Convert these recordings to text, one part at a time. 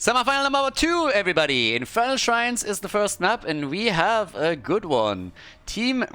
Semifinal number 2, everybody! Infernal Shrines is the first map, and we have a good one. Team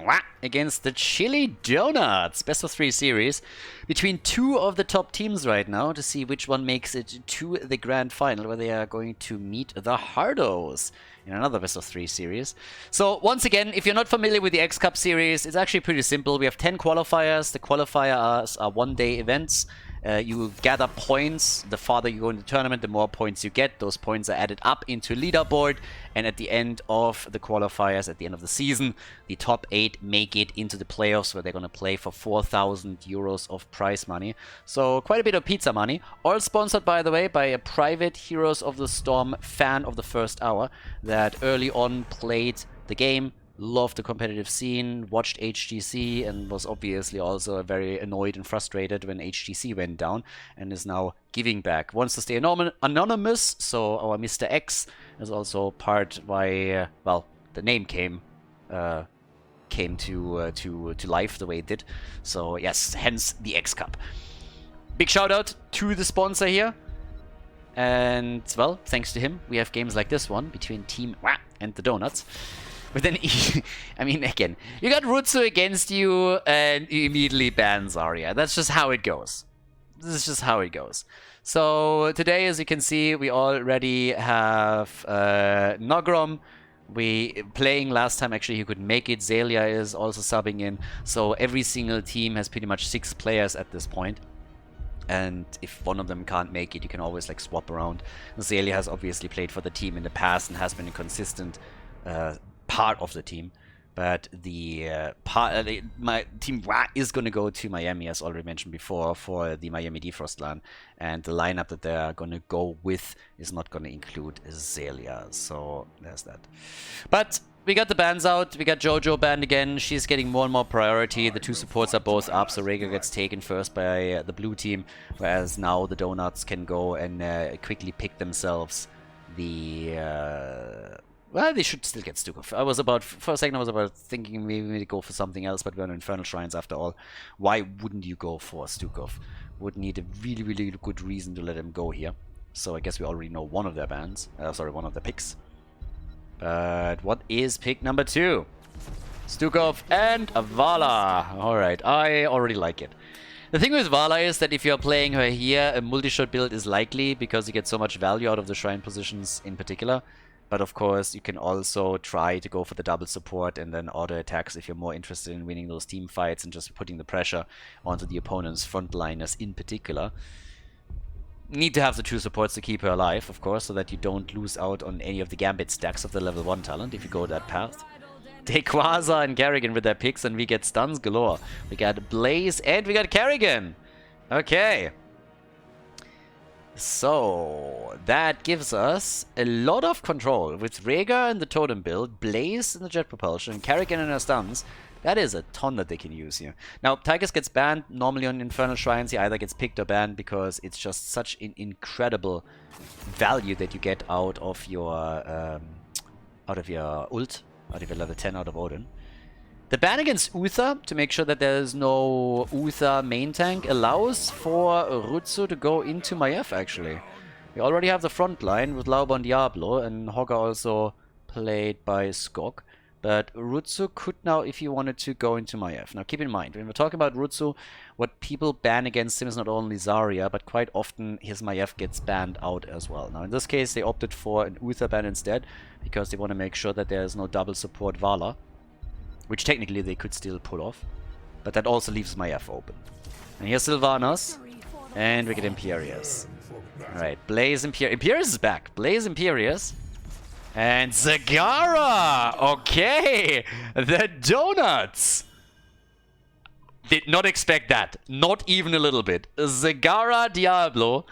against the Chili Donuts. Best of 3 series between two of the top teams right now to see which one makes it to the grand final, where they are going to meet the Hardos in another best of 3 series. So once again, if you're not familiar with the X Cup series, it's actually pretty simple. We have 10 qualifiers. The qualifiers are one-day events. You gather points. The farther you go in the tournament, the more points you get. Those points are added up into leaderboard, and at the end of the qualifiers, at the end of the season, the top 8 make it into the playoffs, where they're going to play for 4,000 euros of prize money. So quite a bit of pizza money. All sponsored, by the way, by a private Heroes of the Storm fan of the first hour that early on played the game, loved the competitive scene, watched HGC, and was obviously also very annoyed and frustrated when HGC went down, and is now giving back. Wants to stay anonymous, so our Mr. X is also part why, well, the name came to life the way it did. So yes, hence the X Cup. Big shout out to the sponsor here. And, well, thanks to him, we have games like this one between Team and the Donuts. But then, I mean, again, you got Rutsu against you, and you immediately ban Zarya. That's just how it goes. This is just how it goes. So, today, as you can see, we already have Nogrom. We playing last time, actually, he could make it. Zelia is also subbing in. So, every single team has pretty much 6 players at this point. And if one of them can't make it, you can always, like, swap around. Zelia has obviously played for the team in the past and has been a consistent part of the team, but the my team is going to go to Miami, as already mentioned before, for the Miami Defrost LAN, and the lineup that they're going to go with is not going to include Zelia, so there's that. But we got the bans out. We got Jojo banned again. She's getting more and more priority. The 2 supports are both up, so Rhaegar gets taken first by the blue team, whereas now the Donuts can go and quickly pick themselves the well, they should still get Stukov. For a second I was about thinking maybe we go for something else, but we're on Infernal Shrines after all. Why wouldn't you go for Stukov? Would need a really, really good reason to let him go here. So I guess we already know one of their bans. Sorry, one of their picks. But what is pick number 2? Stukov and Vala. Alright, I already like it. The thing with Vala is that if you're playing her here, a multi-shot build is likely because you get so much value out of the shrine positions in particular. But of course, you can also try to go for the double support and then auto attacks if you're more interested in winning those team fights and just putting the pressure onto the opponent's frontliners in particular. Need to have the 2 supports to keep her alive, of course, so that you don't lose out on any of the Gambit stacks of the level 1 talent if you go that path. Take Quasar and Kerrigan with their picks, and we get stuns galore. We got Blaze and we got Kerrigan. Okay. So, that gives us a lot of control. With Rhaegar in the totem build, Blaze in the jet propulsion, and Kerrigan in her stuns, that is a ton that they can use here. Now, Tychus gets banned normally on Infernal Shrines. He either gets picked or banned because it's just such an incredible value that you get out of your ult, out of your level 10 out of Odin. The ban against Uther, to make sure that there is no Uther main tank, allows for Rutsu to go into Maiev, actually. We already have the front line with Laubon Diablo, and Hogger also played by Skog. But Rutsu could now, if he wanted to, go into Maiev. Now keep in mind, when we're talking about Rutsu, what people ban against him is not only Zarya, but quite often his Maiev gets banned out as well. Now in this case, they opted for an Uther ban instead, because they want to make sure that there is no double support Vala. Which technically they could still pull off. But that also leaves Maiev open. And here's Sylvanas. And we get Imperius. Alright, Blaze Imperius. Imperius is back. Blaze Imperius. And Zagara! Okay! The Donuts! Did not expect that. Not even a little bit. Zagara Diablo.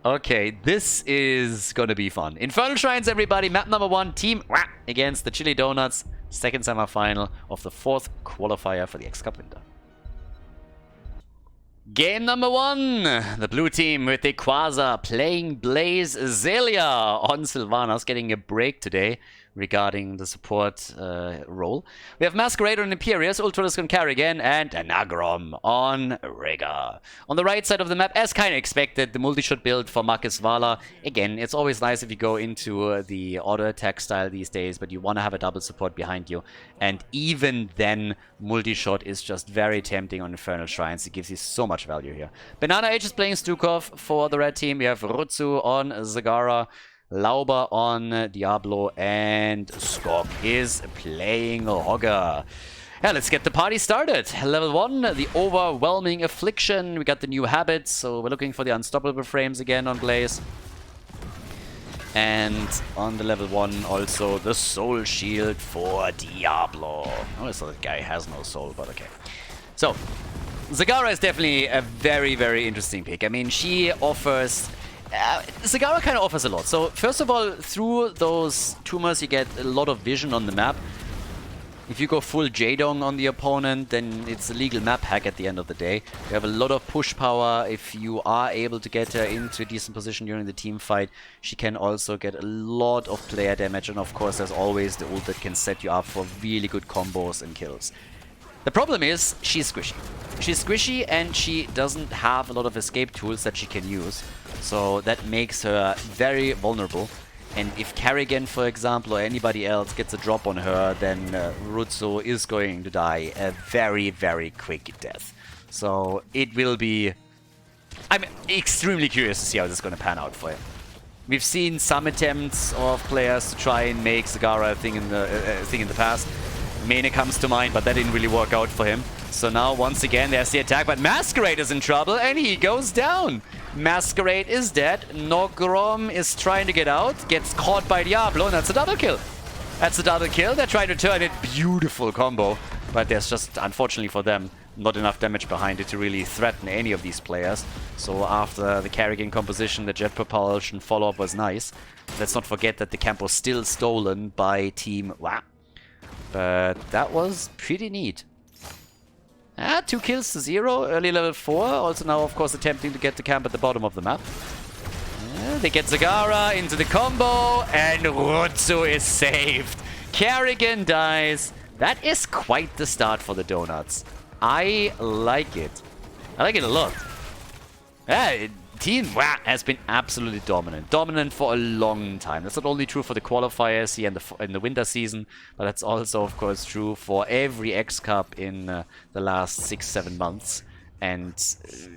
Okay, this is gonna be fun. Infernal Shrines, everybody. Map number 1. Team against the Chili Donuts. Second semi-final of the 4th qualifier for the X Cup winter. Game number 1. The blue team with the Quasar playing Blaze Zelia on Sylvanas, getting a break today. regarding the support role. We have Masquerade on Imperius, Ultralisk on Carrigan, and Anagrom on Rigger. On the right side of the map, as kind of expected, the multi-shot build for Marcus Vala. Again, it's always nice if you go into the auto-attack style these days, but you want to have a double support behind you. And even then, multi-shot is just very tempting on Infernal Shrines. It gives you so much value here. Banana Age is playing Stukov for the red team. We have Rutsu on Zagara, Lauber on Diablo, and Skog is playing Hogger. Yeah, let's get the party started. Level 1, the Overwhelming Affliction. We got the new habits, so we're looking for the Unstoppable frames again on Blaze. And on the level 1, also the Soul Shield for Diablo. Oh, so that guy has no soul, but okay. So, Zagara is definitely a very, very interesting pick. I mean, she offers... Zagara kind of offers a lot. So, first of all, through those tumors, you get a lot of vision on the map. If you go full Jaedong on the opponent, then it's a legal map hack at the end of the day. You have a lot of push power. If you are able to get her into a decent position during the team fight, she can also get a lot of player damage. And of course, there's always the ult that can set you up for really good combos and kills. The problem is, she's squishy. She's squishy and she doesn't have a lot of escape tools that she can use. So that makes her very vulnerable. And if Carrigan, for example, or anybody else gets a drop on her, then Rutsu is going to die a very, very quick death. So it will be... I'm extremely curious to see how this is going to pan out for him. We've seen some attempts of players to try and make Zagara a thing in the past. Mane comes to mind, but that didn't really work out for him. So now, once again, there's the attack, but Masquerade is in trouble, and he goes down. Masquerade is dead. Nogrom is trying to get out, gets caught by Diablo, and that's a double kill. That's a double kill. They're trying to turn it. Beautiful combo, but there's just, unfortunately for them, not enough damage behind it to really threaten any of these players. So after the Carrigan composition, the jet propulsion follow-up was nice. Let's not forget that the camp was still stolen by Team Wa. But that was pretty neat. 2 kills to 0, early level 4. Also now, of course, attempting to get the camp at the bottom of the map. They get Zagara into the combo, and Rutsu is saved. Carrigan dies. That is quite the start for the Donuts. I like it. I like it a lot. Team has been absolutely dominant. Dominant for a long time. That's not only true for the qualifiers here in the winter season, but that's also, of course, true for every X-Cup in the last 6-7 months. And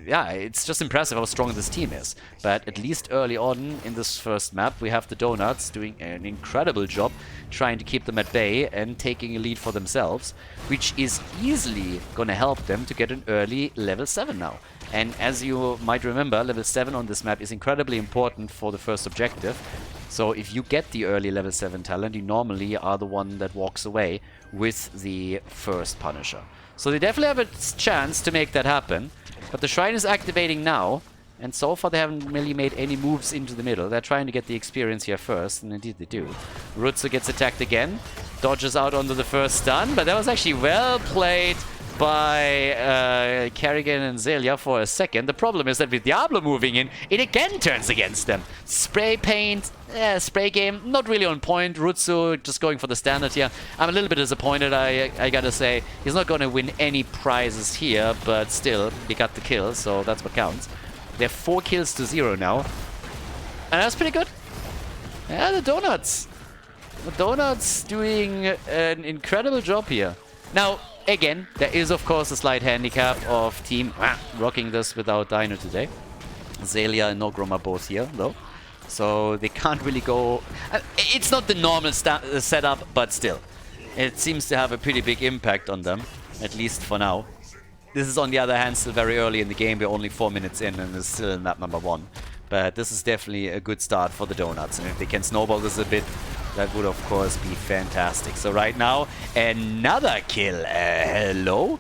yeah, it's just impressive how strong this team is. But at least early on in this first map, we have the Donuts doing an incredible job trying to keep them at bay and taking a lead for themselves, which is easily going to help them to get an early level 7 now. And as you might remember, level 7 on this map is incredibly important for the first objective. So if you get the early level 7 talent, you normally are the one that walks away with the first Punisher. So they definitely have a chance to make that happen. But the Shrine is activating now. And so far they haven't really made any moves into the middle. They're trying to get the experience here first. And indeed they do. Rutsu gets attacked again. Dodges out onto the first stun. But that was actually well played by Carrigan and Zelia for a second. The problem is that with Diablo moving in, it again turns against them. Spray paint, spray game, not really on point. Rutsu just going for the standard here. I'm a little bit disappointed, I gotta say. He's not going to win any prizes here, but still, he got the kill, so that's what counts. They're 4 kills to 0 now. And that's pretty good. Yeah, the Donuts. The Donuts doing an incredible job here. Now, again, there is of course a slight handicap of Team rocking this without Dino today. Zelia and Nogrom are both here though, so they can't really go... it's not the normal setup, but still. It seems to have a pretty big impact on them, at least for now. This is on the other hand still very early in the game, we're only 4 minutes in and it's still in map number 1. But this is definitely a good start for the Donuts, and if they can snowball this a bit, that would, of course, be fantastic. So right now, another kill. Hello?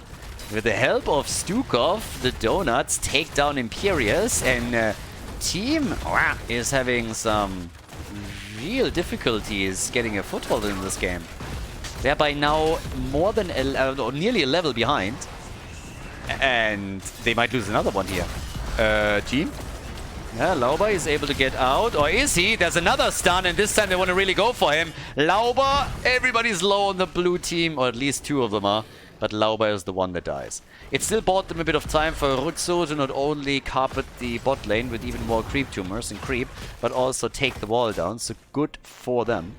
With the help of Stukov, the Donuts take down Imperius, and Team is having some real difficulties getting a foothold in this game. They're by now more than nearly a level behind, and they might lose another one here. Team? Yeah, Lauber is able to get out. Or is he? There's another stun, and this time they want to really go for him. Lauber, everybody's low on the blue team, or at least two of them are. But Lauber is the one that dies. It still bought them a bit of time for Rutsu to not only carpet the bot lane with even more creep tumors and creep, but also take the wall down, so good for them.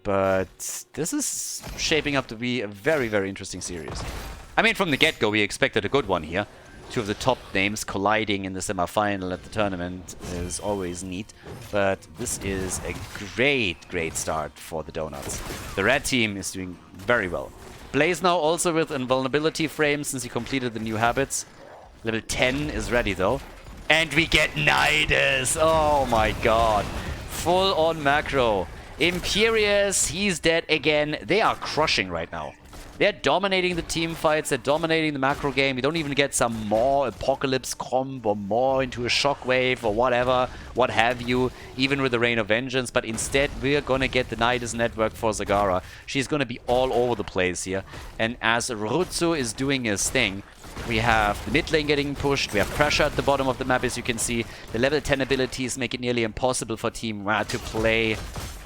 But this is shaping up to be a very, very interesting series. I mean, from the get-go, we expected a good one here. Two of the top names colliding in the semi-final at the tournament is always neat. But this is a great, great start for the Donuts. The red team is doing very well. Blaze now also with invulnerability frame since he completed the new habits. Level 10 is ready though. And we get Nidus! Oh my god. Full on macro. Imperious, he's dead again. They are crushing right now. They're dominating the team fights, they're dominating the macro game. We don't even get some more Apocalypse comp or more into a Shockwave or whatever, what have you, even with the Rain of Vengeance. But instead, we're gonna get the Nidus network for Zagara. She's gonna be all over the place here. And as Rutsu is doing his thing, we have the mid lane getting pushed, we have pressure at the bottom of the map, as you can see. The level 10 abilities make it nearly impossible for Team Ra to play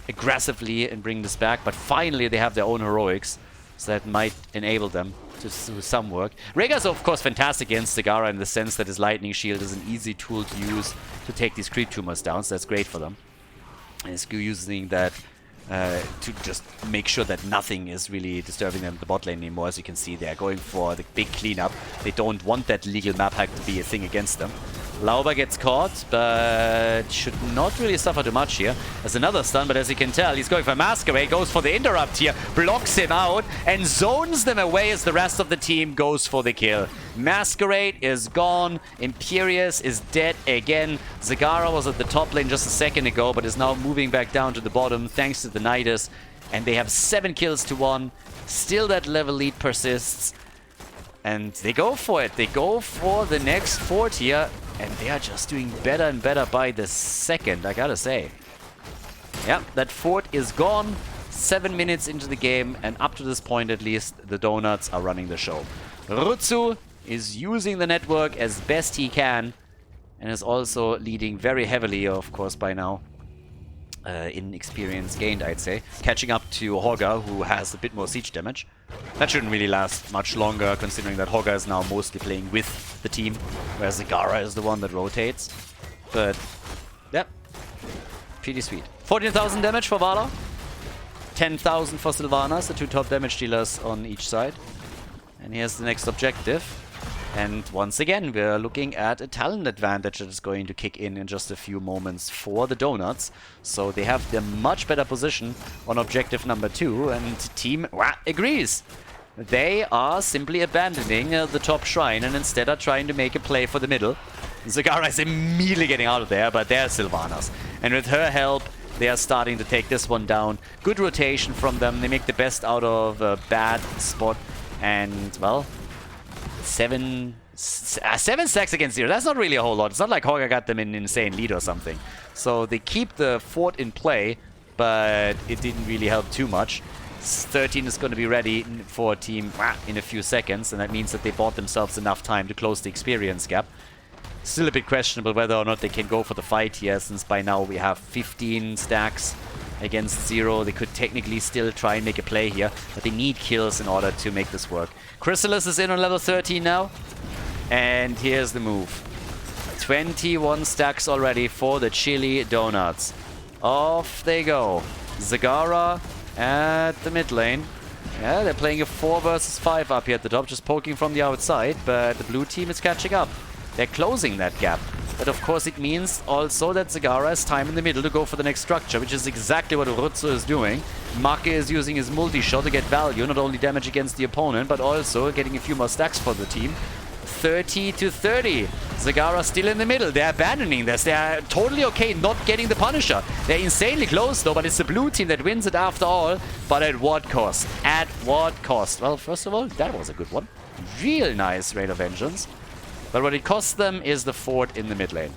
aggressively and bring this back. But finally, they have their own heroics. So that might enable them to do some work. Rhaegar's of course fantastic against Zagara in the sense that his Lightning Shield is an easy tool to use to take these creep tumors down, so that's great for them. And he's using that to just make sure that nothing is really disturbing them in the bot lane anymore. As you can see, they're going for the big cleanup. They don't want that legal map hack to be a thing against them. Lauber gets caught, but should not really suffer too much here. There's another stun, but as you can tell, he's going for Masquerade, goes for the interrupt here, blocks him out, and zones them away as the rest of the team goes for the kill. Masquerade is gone, Imperious is dead again. Zagara was at the top lane just a second ago, but is now moving back down to the bottom thanks to the Nidus. And they have 7 kills to 1. Still that level lead persists. And they go for it. They go for the next fort here. And they are just doing better and better by the second, I gotta say. Yeah, that fort is gone. 7 minutes into the game, and up to this point at least, the Donuts are running the show. Rutsu is using the network as best he can, and is also leading very heavily, of course, by now. In experience gained, I'd say. Catching up to Hogger, who has a bit more siege damage. That shouldn't really last much longer, considering that Hogger is now mostly playing with the team, whereas Zagara is the one that rotates. But, yeah, pretty sweet. 14,000 damage for Vala, 10,000 for Sylvanas, the two top damage dealers on each side. And here's the next objective. And once again, we're looking at a talent advantage that is going to kick in just a few moments for the Donuts. So they have the much better position on objective number 2, and Team Ra agrees. They are simply abandoning the top shrine and instead are trying to make a play for the middle. Zagara is immediately getting out of there, but there's Sylvanas. And with her help, they are starting to take this one down. Good rotation from them. They make the best out of a bad spot. And, well, 7 stacks against 0. That's not really a whole lot. It's not like Hogger got them in an insane lead or something. So they keep the fort in play, but it didn't really help too much. 13 is going to be ready for Team in a few seconds, and that means that they bought themselves enough time to close the experience gap. Still a bit questionable whether or not they can go for the fight here, since by now we have 15 stacks against 0. They could technically still try and make a play here, but they need kills in order to make this work. Chrysalis is in on level 13 now, and here's the move. 21 stacks already for the Chili Donuts. Off they go. Zagara at the mid lane. Yeah, they're playing a 4 versus 5 up here at the top, just poking from the outside, but the blue team is catching up. They're closing that gap. But of course it means also that Zagara has time in the middle to go for the next structure, which is exactly what Rutsu is doing. Make is using his multi-shot to get value, not only damage against the opponent, but also getting a few more stacks for the team. 30 to 30. Zagara still in the middle. They're abandoning this. They're totally okay not getting the Punisher. They're insanely close though, but it's the blue team that wins it after all. But at what cost? At what cost? Well, first of all, that was a good one. Real nice Rain of Vengeance. But what it costs them is the fort in the mid lane.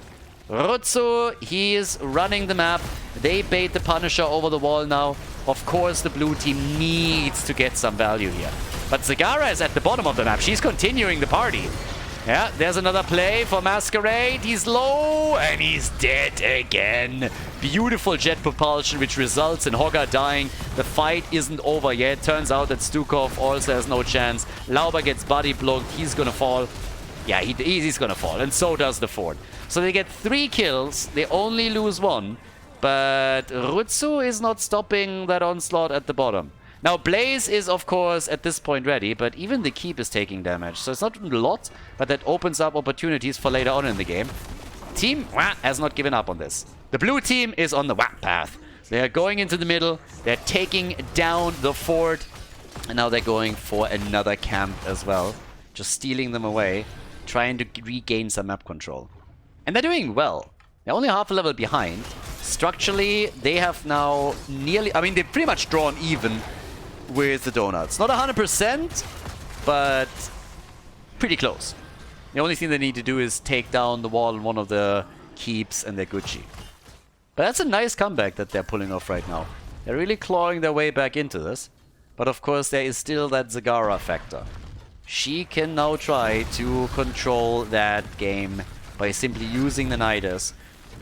Rutsu, he is running the map. They bait the Punisher over the wall now. Of course, the blue team needs to get some value here. But Zagara is at the bottom of the map. She's continuing the party. Yeah, there's another play for Masquerade. He's low, and he's dead again. Beautiful jet propulsion, which results in Hogger dying. The fight isn't over yet. Turns out that Stukov also has no chance. Lauber gets body blocked. He's gonna fall. Yeah, he's gonna fall, and so does the Ford. So they get 3 kills. They only lose 1. But Rutsu is not stopping that onslaught at the bottom. Now, Blaze is, of course, at this point ready, but even the Keep is taking damage. So it's not a lot, but that opens up opportunities for later on in the game. Team has not given up on this. The blue team is on the path. They're going into the middle. They're taking down the fort. And now they're going for another camp as well. Just stealing them away, trying to regain some map control. And they're doing well. They're only half a level behind. Structurally, they have now nearly... I mean, they've pretty much drawn even with the donuts. Not 100%, but pretty close. The only thing they need to do is take down the wall on one of the keeps and they're Gucci. But that's a nice comeback that they're pulling off right now. They're really clawing their way back into this. But of course there is still that Zagara factor. She can now try to control that game by simply using the Nidus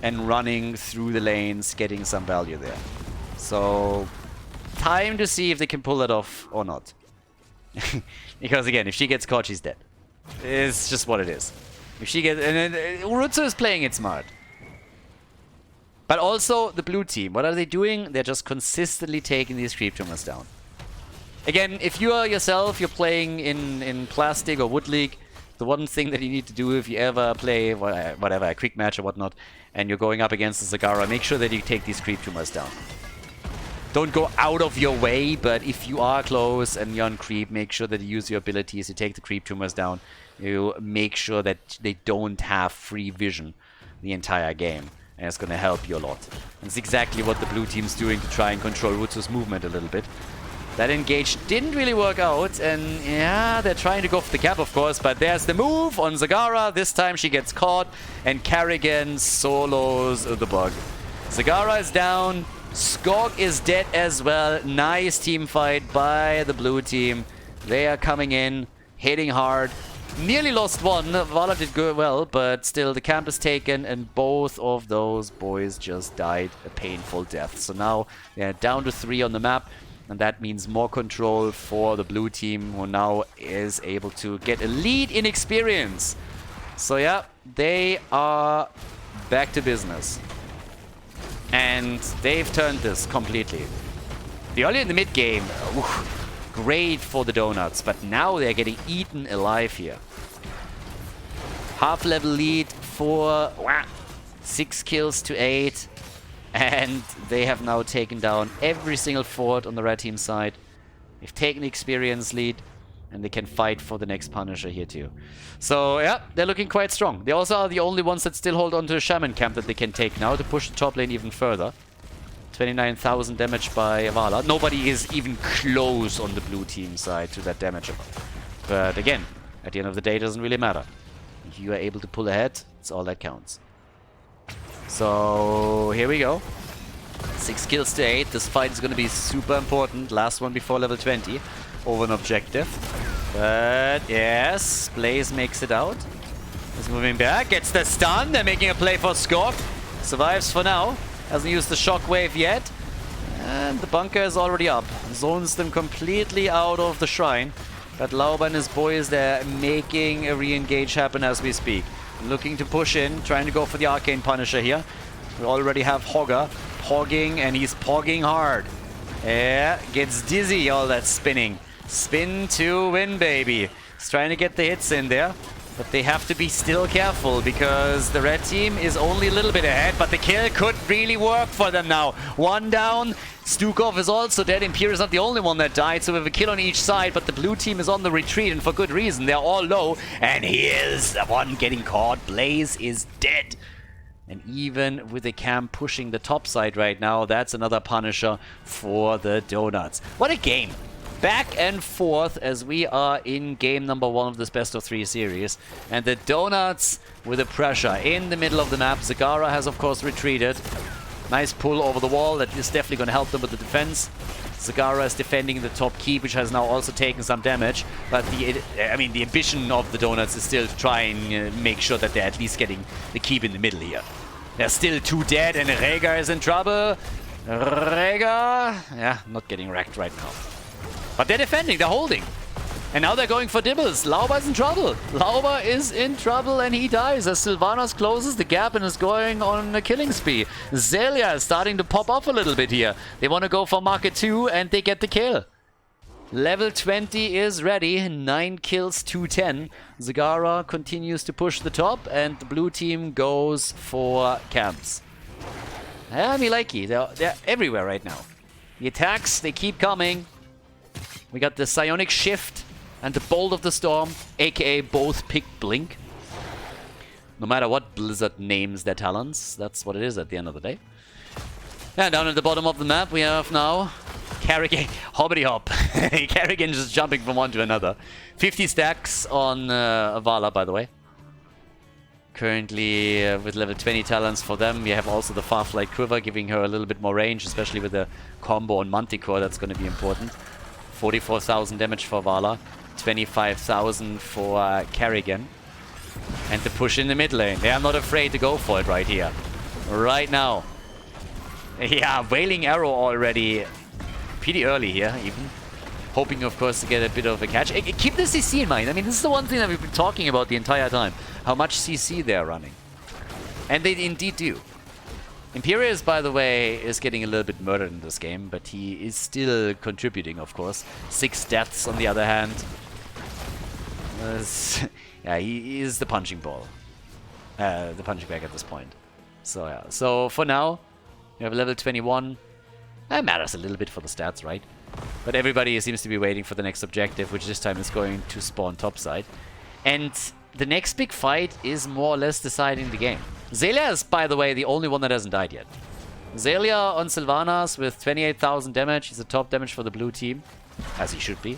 and running through the lanes, getting some value there. So... time to see if they can pull it off or not. Because again, if she gets caught, she's dead. It's just what it is. If she gets... and Urutsu is playing it smart. But also, the blue team, what are they doing? They're just consistently taking these creep tumors down. Again, if you are yourself, you're playing in Plastic or Wood League, the one thing that you need to do if you ever play, whatever, a quick match or whatnot, and you're going up against the Zagara, make sure that you take these creep tumors down. Don't go out of your way, but if you are close and you're on creep, make sure that you use your abilities to take the creep tumors down. You make sure that they don't have free vision the entire game. And it's going to help you a lot. And it's exactly what the blue team's doing to try and control Rutsu's movement a little bit. That engage didn't really work out, and yeah, they're trying to go for the cap, of course, but there's the move on Zagara. This time she gets caught, and Carrigan solos the bug. Zagara is down. Skog is dead as well. Nice team fight by the blue team. They are coming in, hitting hard. Nearly lost one. Vala did good well, but still the camp is taken and both of those boys just died a painful death. So now they're down to 3 on the map, and that means more control for the blue team, who now is able to get a lead in experience. So yeah, they are back to business. And they've turned this completely. The early in the mid game, great for the donuts, but now they're getting eaten alive here. Half level lead for 6 kills to 8, and they have now taken down every single fort on the red team side. They've taken the experience lead, and they can fight for the next Punisher here too. So yeah, they're looking quite strong. They also are the only ones that still hold on to a Shaman camp that they can take now to push the top lane even further. 29,000 damage by Vala. Nobody is even close on the blue team side to that damage. But again, at the end of the day, it doesn't really matter. If you are able to pull ahead, it's all that counts. So here we go. 6 kills to 8. This fight is going to be super important. Last one before level 20. Over an objective. But yes, Blaze makes it out. He's moving back, gets the stun. They're making a play for Skog. Survives for now. Hasn't used the shockwave yet. And the bunker is already up. Zones them completely out of the shrine. But Lauber and his boys, they're making a re-engage happen as we speak. Looking to push in, trying to go for the Arcane Punisher here. We already have Hogger pogging, and he's pogging hard. Yeah, gets dizzy, all that spinning. Spin to win, baby. He's trying to get the hits in there. But they have to be still careful because the red team is only a little bit ahead, but the kill could really work for them now. One down. Stukov is also dead. Imperial is not the only one that died, so we have a kill on each side, but the blue team is on the retreat, and for good reason. They're all low, and here's the one getting caught. Blaze is dead. And even with the camp pushing the top side right now, that's another Punisher for the Donuts. What a game! Back and forth as we are in game number 1 of this best of 3 series. And the Donuts with the pressure in the middle of the map. Zagara has of course retreated. Nice pull over the wall. That is definitely going to help them with the defense. Zagara is defending the top keep, which has now also taken some damage. But the ambition of the Donuts is still to try and make sure that they're at least getting the keep in the middle here. They're still 2 dead, and Rega is in trouble. Rega, yeah, not getting wrecked right now. But they're defending, they're holding. And now they're going for dibbles. Lauber's in trouble. Lauber is in trouble and he dies as Sylvanas closes the gap and is going on a killing spree. Zelia is starting to pop off a little bit here. They want to go for Market 2 and they get the kill. Level 20 is ready. 9 kills, 210. Zagara continues to push the top and the blue team goes for camps. Yeah, Miliki, they're everywhere right now. The attacks, they keep coming. We got the Psionic Shift and the Bolt of the Storm, aka both pick Blink. No matter what Blizzard names their talents, that's what it is at the end of the day. And down at the bottom of the map we have now Kerrigan, hobbity hop. Kerrigan just jumping from one to another. 50 stacks on Vala, by the way. Currently with level 20 talents for them. We have also the Farflight Quiver, giving her a little bit more range, especially with the combo on Manticore. That's going to be important. 44,000 damage for Vala. 25,000 for Kerrigan. And the push in the mid lane. They are not afraid to go for it right here. Right now. Yeah, Wailing Arrow already pretty early here, even. Hoping, of course, to get a bit of a catch. Keep the CC in mind. I mean, this is the one thing that we've been talking about the entire time. How much CC they're running. And they indeed do. Imperius, by the way, is getting a little bit murdered in this game, but he is still contributing, of course. 6 deaths on the other hand. Yeah, he is the punching ball. The punching bag at this point. So, yeah. So, for now, we have level 21. That matters a little bit for the stats, right? But everybody seems to be waiting for the next objective, which this time is going to spawn topside. And the next big fight is more or less deciding the game. Zelia is, by the way, the only one that hasn't died yet. Zelia on Sylvanas with 28,000 damage. He's a top damage for the blue team, as he should be.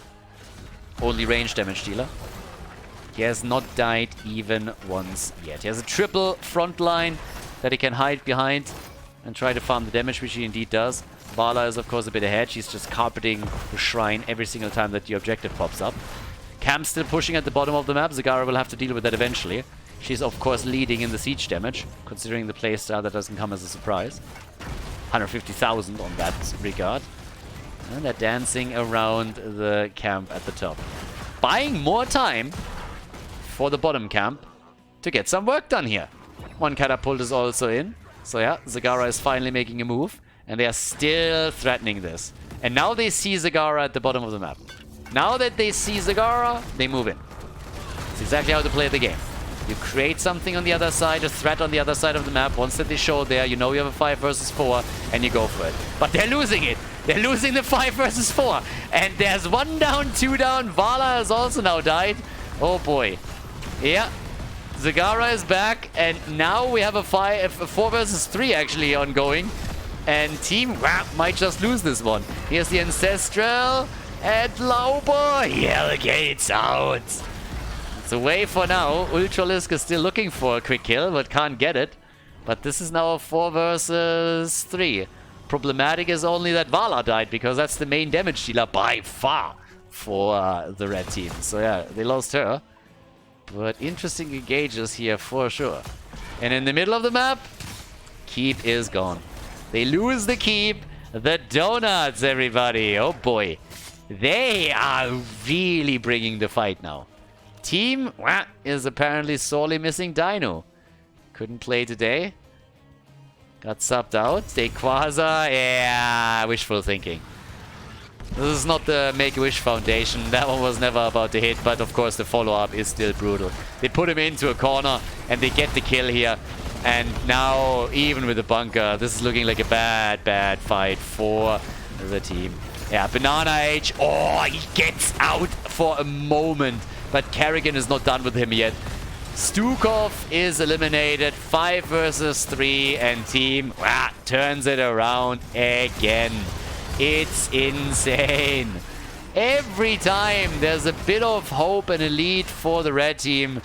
Only range damage dealer. He has not died even once yet. He has a triple front line that he can hide behind and try to farm the damage, which he indeed does. Vala is, of course, a bit ahead. She's just carpeting the shrine every single time that the objective pops up. Cam's still pushing at the bottom of the map. Zagara will have to deal with that eventually. She's, of course, leading in the siege damage, considering the playstyle. That doesn't come as a surprise. 150,000 on that regard. And they're dancing around the camp at the top. Buying more time for the bottom camp to get some work done here. One catapult is also in. So yeah, Zagara is finally making a move. And they are still threatening this. And now they see Zagara at the bottom of the map. Now that they see Zagara, they move in. It's exactly how to play the game. You create something on the other side, a threat on the other side of the map. Once that they show there, you know you have a 5 versus 4, and you go for it. But they're losing it. They're losing the 5 versus 4. And there's 1 down, 2 down. Vala has also now died. Oh boy. Yeah. Zagara is back, and now we have a 4 versus 3 actually ongoing. And Team Wap might just lose this one. Here's the Ancestral, and Lauber, Hell gets out. It's away for now. Ultralisk is still looking for a quick kill, but can't get it. But this is now a 4 versus 3. Problematic is only that Vala died, because that's the main damage dealer by far for the red team. So yeah, they lost her. But interesting engages here for sure. And in the middle of the map, Keep is gone. They lose the keep. The donuts, everybody. Oh boy. They are really bringing the fight now. Team is apparently sorely missing Dino. Couldn't play today. Got subbed out. Quasar. Yeah, wishful thinking. This is not the Make-A-Wish Foundation. That one was never about to hit. But of course the follow-up is still brutal. They put him into a corner and they get the kill here. And now, even with the bunker, this is looking like a bad fight for the team. Yeah, Banana Age. Oh, he gets out for a moment. But Kerrigan is not done with him yet. Stukov is eliminated. 5 versus 3. And team turns it around again. It's insane. Every time there's a bit of hope and a lead for the red team,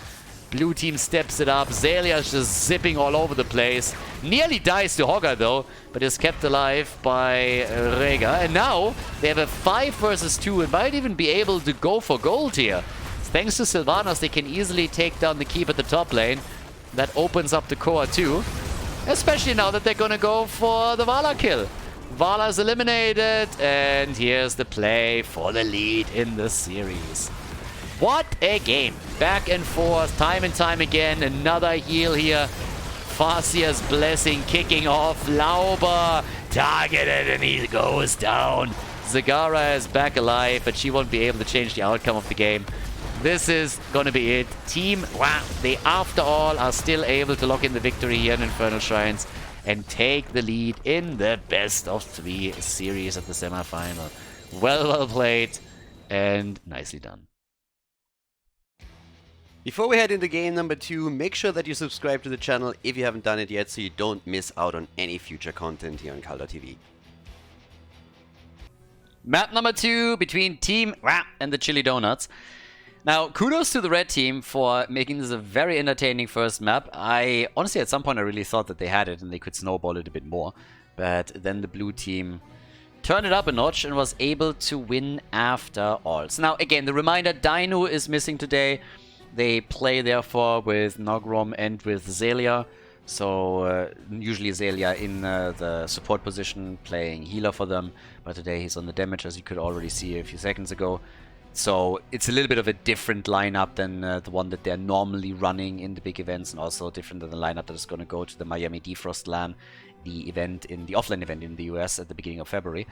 Blue team steps it up. Zelia's just zipping all over the place. Nearly dies to Hogger though, but is kept alive by Rega. And now they have a 5 versus 2 and might even be able to go for gold here. Thanks to Sylvanas, they can easily take down the keep at the top lane. That opens up the core too. Especially now that they're gonna go for the Vala kill. Vala's eliminated, and here's the play for the lead in the series. What a game. Back and forth, time and time again. Another heal here. Farsia's blessing kicking off. Lauber targeted, and he goes down. Zagara is back alive, but she won't be able to change the outcome of the game. This is gonna be it. Team, wow, they after all are still able to lock in the victory here in Infernal Shrines and take the lead in the best of 3 series at the semifinal. Well played and nicely done. Before we head into game number 2, make sure that you subscribe to the channel if you haven't done it yet so you don't miss out on any future content here on Khaldor TV. Map number 2 between Team and the Chili Donuts. Now, kudos to the red team for making this a very entertaining first map. I honestly, at some point, I really thought that they had it and they could snowball it a bit more. But then the blue team turned it up a notch and was able to win after all. So now, again, the reminder, Dino is missing today. They play, therefore, with Nogrom and with Zelia. So, usually Zelia in the support position, playing healer for them. But today he's on the damage, as you could already see a few seconds ago. So it's a little bit of a different lineup than the one that they're normally running in the big events, and also different than the lineup that is going to go to the Miami Defrost LAN, the offline event in the US at the beginning of February.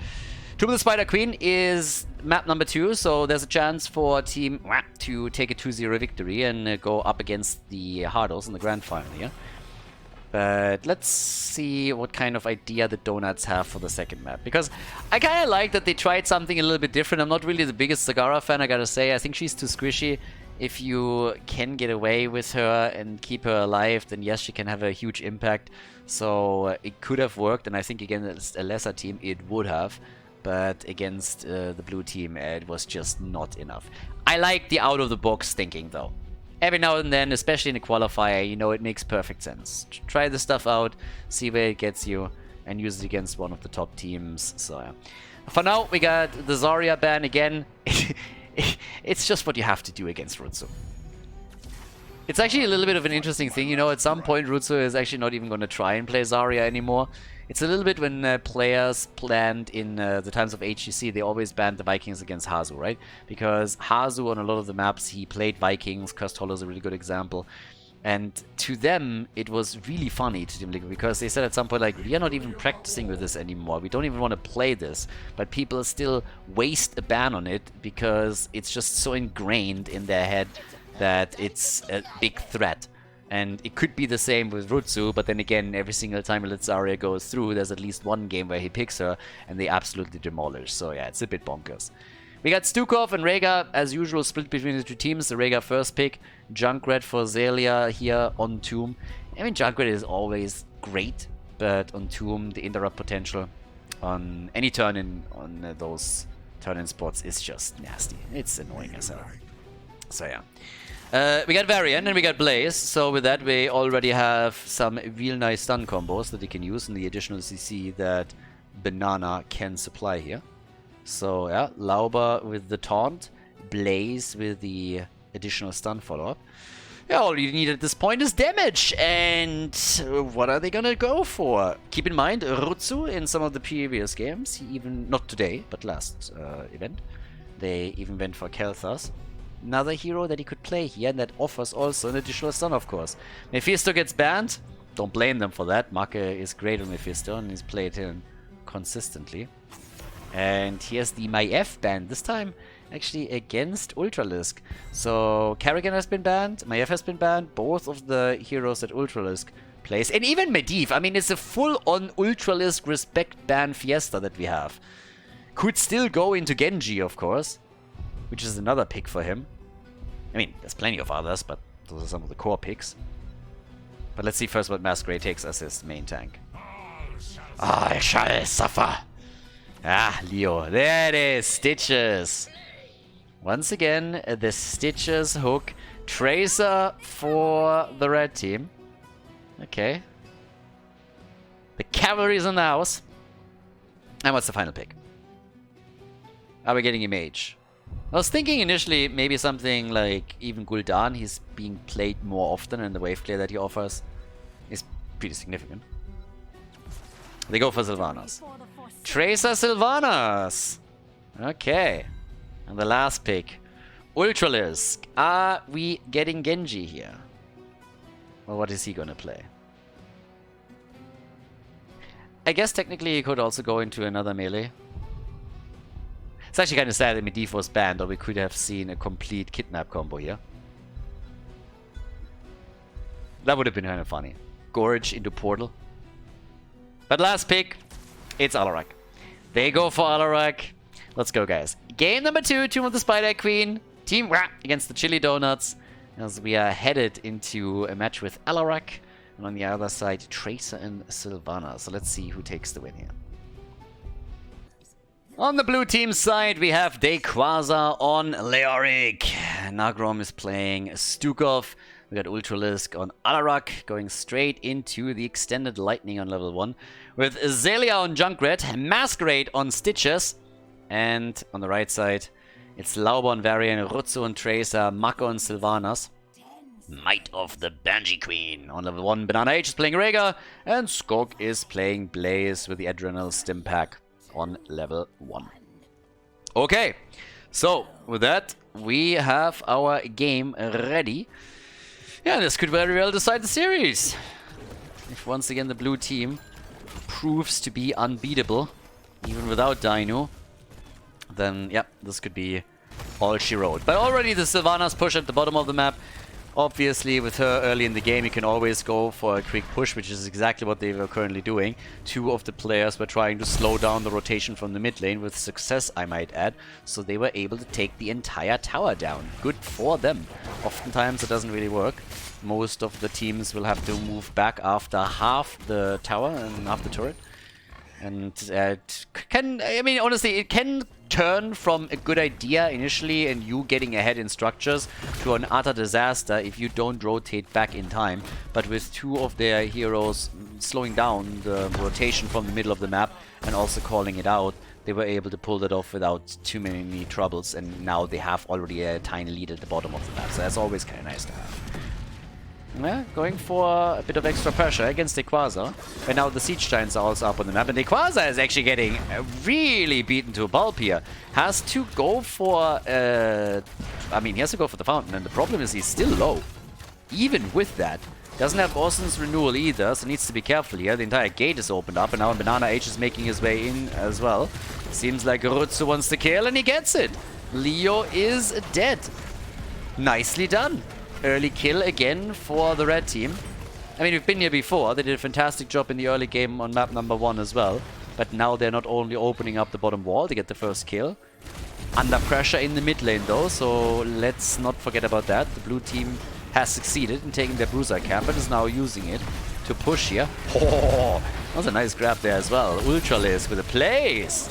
Tomb of the Spider Queen is map number 2, so there's a chance for Team to take a 2-0 victory and go up against the Hardos in the grand final here. But let's see what kind of idea the Donuts have for the second map. Because I kind of like that they tried something a little bit different. I'm not really the biggest Zagara fan, I gotta say. I think she's too squishy. If you can get away with her and keep her alive, then yes, she can have a huge impact. So it could have worked, and I think against a lesser team it would have. But against the blue team, it was just not enough. I like the out-of-the-box thinking, though. Every now and then, especially in a qualifier, you know, it makes perfect sense. Try this stuff out, see where it gets you, and use it against one of the top teams. So, yeah. For now, we got the Zarya ban again. It's just what you have to do against Rutsu. It's actually a little bit of an interesting thing, you know, at some point Rutsu is actually not even going to try and play Zarya anymore. It's a little bit when players planned in the times of HGC, they always banned the Vikings against Hazu, right? Because Hazu on a lot of the maps, he played Vikings, Cursed Hollow is a really good example. And to them, it was really funny to them, because they said at some point, like, we are not even practicing with this anymore. We don't even want to play this. But people still waste a ban on it because it's just so ingrained in their head that it's a big threat. And it could be the same with Rutsu, but then again, every single time Zarya goes through, there's at least one game where he picks her, and they absolutely demolish. So yeah, it's a bit bonkers. We got Stukov and Rega, as usual, split between the two teams. The Rega first pick, Junkrat for Zelia here on Tomb. I mean, Junkrat is always great, but on Tomb, the interrupt potential on any turn-in on those turn-in spots is just nasty. It's annoying as hell. So yeah. We got Varian and we got Blaze, so with that we already have some real nice stun combos that you can use in the additional CC that Banana can supply here. So yeah, Lauber with the taunt, Blaze with the additional stun follow-up. Yeah, all you need at this point is damage, and what are they gonna go for? Keep in mind, Rutsu in some of the previous games, he even, not today, but last event, they even went for Kel'Thas. Another hero that he could play here, and that offers also an additional stun, of course. Mephisto gets banned. Don't blame them for that. Make is great on Mephisto, and he's played him consistently. And here's the Maiev ban, this time actually against Ultralisk. So Karrigan has been banned, Maiev has been banned, both of the heroes that Ultralisk plays. And even Medivh, I mean, it's a full-on Ultralisk respect ban fiesta that we have. Could still go into Genji, of course, which is another pick for him. I mean, there's plenty of others, but those are some of the core picks. But let's see first what Masquerade takes as his main tank. I shall suffer. Ah, Leo. There it is. Stitches. Once again, the Stitches hook. Tracer for the red team. Okay. The cavalry's in the house. And what's the final pick? Are we getting a mage? I was thinking initially maybe something like even Gul'dan. He's being played more often, and the wave clear that he offers is pretty significant. They go for Sylvanas. Tracer Sylvanas! Okay. And the last pick. Ultralisk. Are we getting Genji here? Or what is he gonna play? I guess technically he could also go into another melee. It's actually kind of sad that Medivh's banned, or we could have seen a complete kidnap combo here. That would have been kind of funny. Gorge into Portal. But last pick, it's Alarak. They go for Alarak. Let's go, guys. Game number 2, Tomb of the Spider Queen. Team against the Chili Donuts. As we are headed into a match with Alarak. And on the other side, Tracer and Sylvana. So let's see who takes the win here. On the blue team side, we have Dayquaza on Leoric. Nagrom is playing Stukov. We got Ultralisk on Alarak, going straight into the Extended Lightning on level 1. With Azalea on Junkrat, Masquerade on Stitches. And on the right side, it's Lauber on Varian, Rutsu on Tracer, Mako on Sylvanas. Might of the Banshee Queen. On level 1, Banana H is playing Rhaegar, and Skog is playing Blaze with the Adrenal Stim Pack on level 1. Okay, so with that, we have our game ready. Yeah, this could very well decide the series. If once again the blue team proves to be unbeatable, even without Dino, then yeah, this could be all she wrote. But already the Sylvanas push at the bottom of the map. Obviously, with her early in the game, you can always go for a quick push, which is exactly what they were currently doing. Two of the players were trying to slow down the rotation from the mid lane, with success, I might add. So they were able to take the entire tower down. Good for them. Oftentimes it doesn't really work. Most of the teams will have to move back after half the tower and half the turret. And it can, I mean, honestly, it can turn from a good idea initially and you getting ahead in structures to an utter disaster if you don't rotate back in time. But with two of their heroes slowing down the rotation from the middle of the map and also calling it out, they were able to pull that off without too many troubles, and now they have already a tiny lead at the bottom of the map, so that's always kind of nice to have. Yeah, going for a bit of extra pressure against Dayquaza. And now the Siege Giants are also up on the map. And Dayquaza is actually getting really beaten to a pulp here. Has to go for... I mean, he has to go for the fountain. And the problem is he's still low. Even with that. Doesn't have Austin's renewal either, so needs to be careful here. The entire gate is opened up. And now Banana H is making his way in as well. Seems like Rutsu wants to kill, and he gets it. Leo is dead. Nicely done. Early kill again for the red team. I mean, we've been here before. They did a fantastic job in the early game on map number 1 as well. But now they're not only opening up the bottom wall to get the first kill. Under pressure in the mid lane though, so let's not forget about that. The blue team has succeeded in taking their bruiser camp and is now using it to push here. Oh, that was a nice grab there as well. Ultralisk with a place.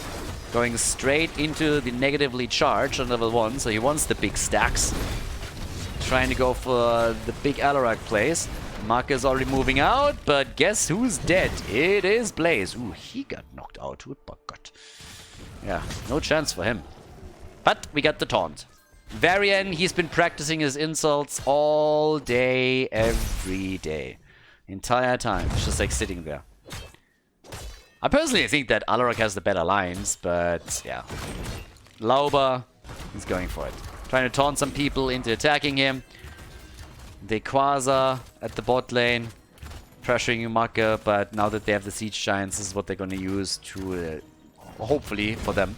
Going straight into the negatively charged on level 1, so he wants the big stacks. Trying to go for the big Alarak plays. Mark is already moving out, but guess who's dead? It is Blaze. Ooh, he got knocked out. God. Yeah, no chance for him. But we got the taunt. Varian, he's been practicing his insults all day, every day. Entire time. It's just like sitting there. I personally think that Alarak has the better lines, but yeah. Lauber, he's going for it. Trying to taunt some people into attacking him. Dayquaza at the bot lane. Pressuring Umaka, but now that they have the Siege Giants, this is what they're going to use to, hopefully for them,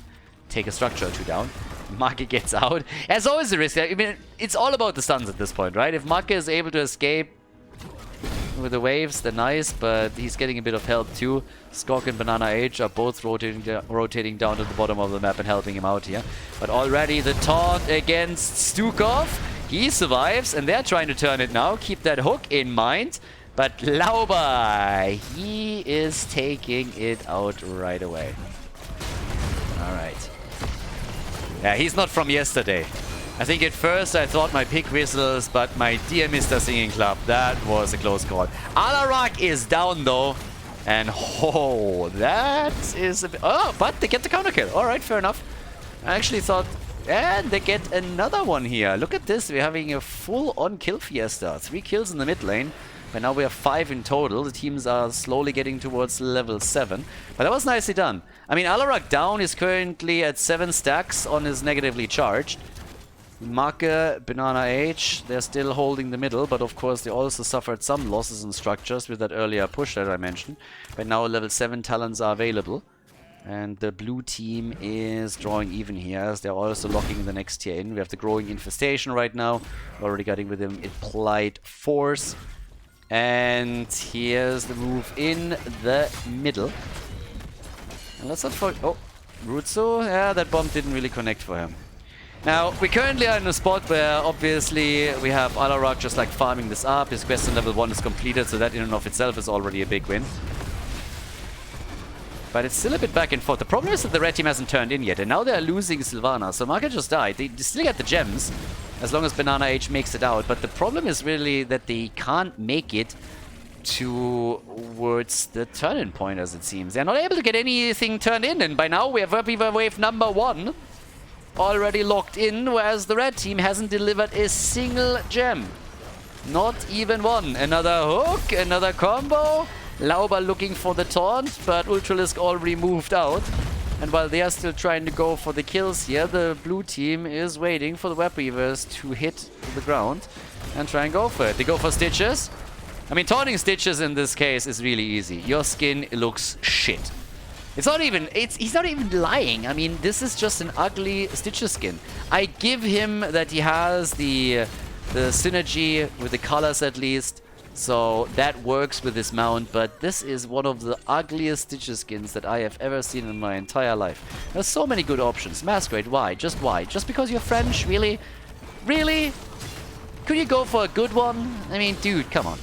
take a structure or two down. Maka gets out. As always the risk. I mean, it's all about the stuns at this point, right? If Maka is able to escape with the waves, they're nice, but he's getting a bit of help too. Skog and Banana H are both rotating down to the bottom of the map and helping him out here. But already the taunt against Stukov. He survives, and they're trying to turn it now. Keep that hook in mind. But Lauber, he is taking it out right away. Alright. Yeah, he's not from yesterday. I think at first I thought my pick whistles, but my dear Mr. Singing Club, that was a close call. Alarak is down though. And oh, that is a bit... Oh, but they get the counter kill. All right, fair enough. I actually thought... And they get another one here. Look at this. We're having a full-on kill fiesta. 3 kills in the mid lane. But now we have 5 in total. The teams are slowly getting towards level 7. But that was nicely done. I mean, Alarak down is currently at 7 stacks on his negatively charged. Marke, Banana H, they're still holding the middle, but of course they also suffered some losses in structures with that earlier push that I mentioned. But now level 7 talents are available. And the blue team is drawing even here, as they're also locking the next tier in. We have the growing infestation right now. Already getting with him Implied Force. And here's the move in the middle. And let's not forget... Oh, Rutsu, yeah, that bomb didn't really connect for him. Now, we currently are in a spot where obviously we have Alarak just like farming this up. His quest on level 1 is completed, so that in and of itself is already a big win. But it's still a bit back and forth. The problem is that the red team hasn't turned in yet, and now they're losing Sylvana. So Market just died. They still get the gems, as long as Banana H makes it out. But the problem is really that they can't make it towards the turn-in point, as it seems. They're not able to get anything turned in, and by now we have Reaper Wave number 1 already locked in, whereas the red team hasn't delivered a single gem. Not even one. Another hook, another combo. Lauber looking for the taunt, but Ultralisk already moved out. And while they are still trying to go for the kills here, the blue team is waiting for the Web Weavers to hit the ground and try and go for it. They go for Stitches. I mean, taunting Stitches in this case is really easy. Your skin looks shit. It's not even, he's not even lying. I mean, this is just an ugly Stitches skin. I give him that he has the synergy with the colors at least. So that works with this mount, but this is one of the ugliest Stitches skins that I have ever seen in my entire life. There's so many good options. Masquerade, why? Just why? Just because you're French? Really? Really? Could you go for a good one? I mean, dude, come on.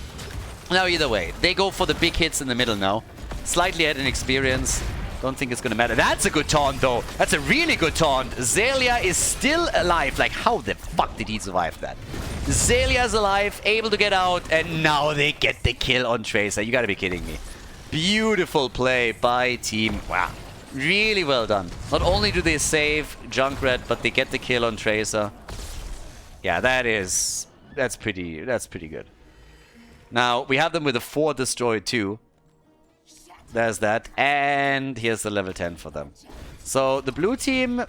Now, either way, they go for the big hits in the middle now. Slightly add in experience. Don't think it's gonna matter. That's a good taunt, though. That's a really good taunt. Zelia is still alive. Like, how the fuck did he survive that? Zelia's alive, able to get out, and now they get the kill on Tracer. You gotta be kidding me. Beautiful play by team. Wow. Really well done. Not only do they save Junkrat, but they get the kill on Tracer. Yeah, that's pretty good. Now, we have them with a 4 destroyed too. There's that. And here's the level 10 for them. So, the blue team,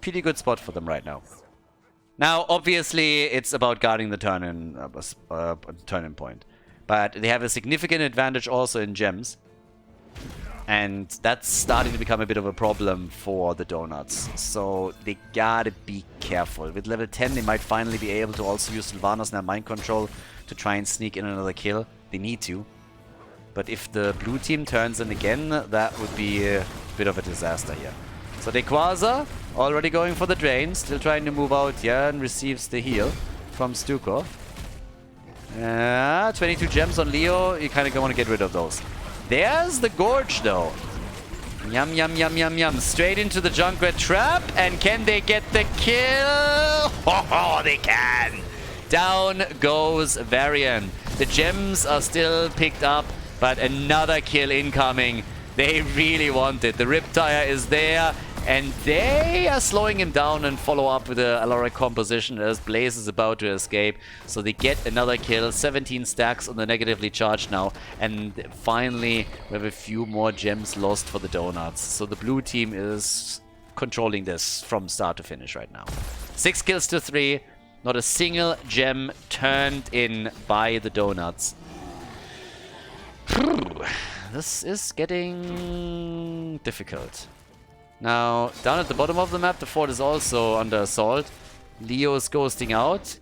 pretty good spot for them right now. Now, obviously, it's about guarding the turn-in point. But they have a significant advantage also in gems. And that's starting to become a bit of a problem for the Donuts. So they gotta be careful. With level 10, they might finally be able to also use Sylvanas and their mind control to try and sneak in another kill. They need to. But if the blue team turns in again, that would be a bit of a disaster here. So Dequaza already going for the drain, still trying to move out here and receives the heal from Stukov. 22 gems on Leo, you kind of want to get rid of those. There's the Gorge though. Yum, yum, yum, yum, yum. Straight into the Junkrat trap, and can they get the kill? Oh, they can! Down goes Varian. The gems are still picked up, but another kill incoming. They really want it. The Riptire is there, and they are slowing him down and follow up with a Alaric composition as Blaze is about to escape. So they get another kill, 17 stacks on the negatively charged now, and finally we have a few more gems lost for the Donuts. So the blue team is controlling this from start to finish right now. 6 kills to 3, not a single gem turned in by the Donuts. This is getting difficult. Now, down at the bottom of the map, the fort is also under assault. Leo is ghosting out.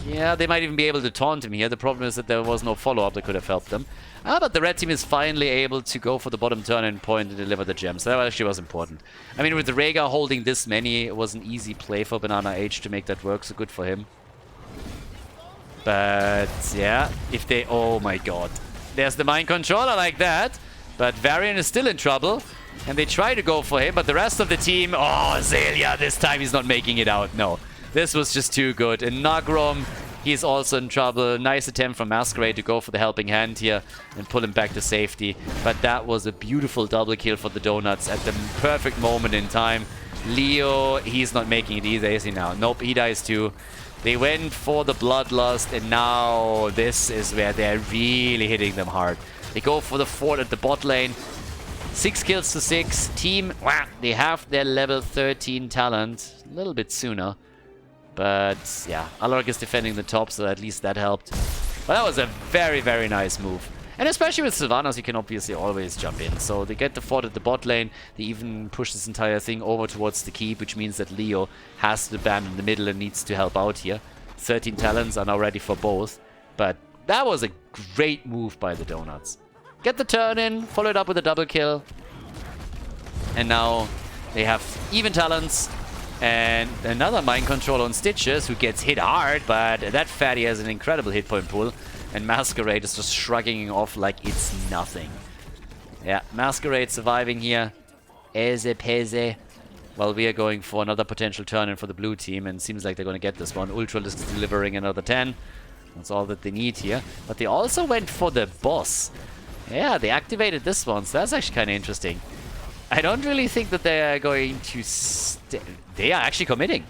Yeah, they might even be able to taunt him here. The problem is that there was no follow-up that could have helped them. But the red team is finally able to go for the bottom turn-in point and deliver the gems. That actually was important. I mean, with the Rhaegar holding this many, it was an easy play for Banana H to make that work, so good for him. But, yeah, if they... Oh my god. There's the mind controller like that. But Varian is still in trouble. And they try to go for him, but the rest of the team... Oh, Zelia, this time he's not making it out. No. This was just too good. And Nagrom, he's also in trouble. Nice attempt from Masquerade to go for the helping hand here and pull him back to safety. But that was a beautiful double kill for the Donuts at the perfect moment in time. Leo, he's not making it either, is he now? Nope, he dies too. They went for the Bloodlust, and now this is where they're really hitting them hard. They go for the fort at the bot lane. 6 kills to 6. Team, they have their level 13 talent. A little bit sooner. But yeah, Alaric is defending the top, so at least that helped. But that was a very, very nice move. And especially with Sylvanas, you can obviously always jump in. So they get the fort at the bot lane. They even push this entire thing over towards the keep, which means that Leo has to abandon the middle and needs to help out here. 13 talents are now ready for both. But that was a great move by the Donuts. Get the turn in, follow it up with a double kill. And now they have even talents. And another mind control on Stitches, who gets hit hard, but that fatty has an incredible hit point pool. And Masquerade is just shrugging off like it's nothing. Yeah, Masquerade surviving here. Eze peze. Well, we are going for another potential turn-in for the blue team, and seems like they're going to get this one. Ultralisk is delivering another 10. That's all that they need here. But they also went for the boss. Yeah, they activated this one, so that's actually kind of interesting. I don't really think that they are going to... They are actually committing.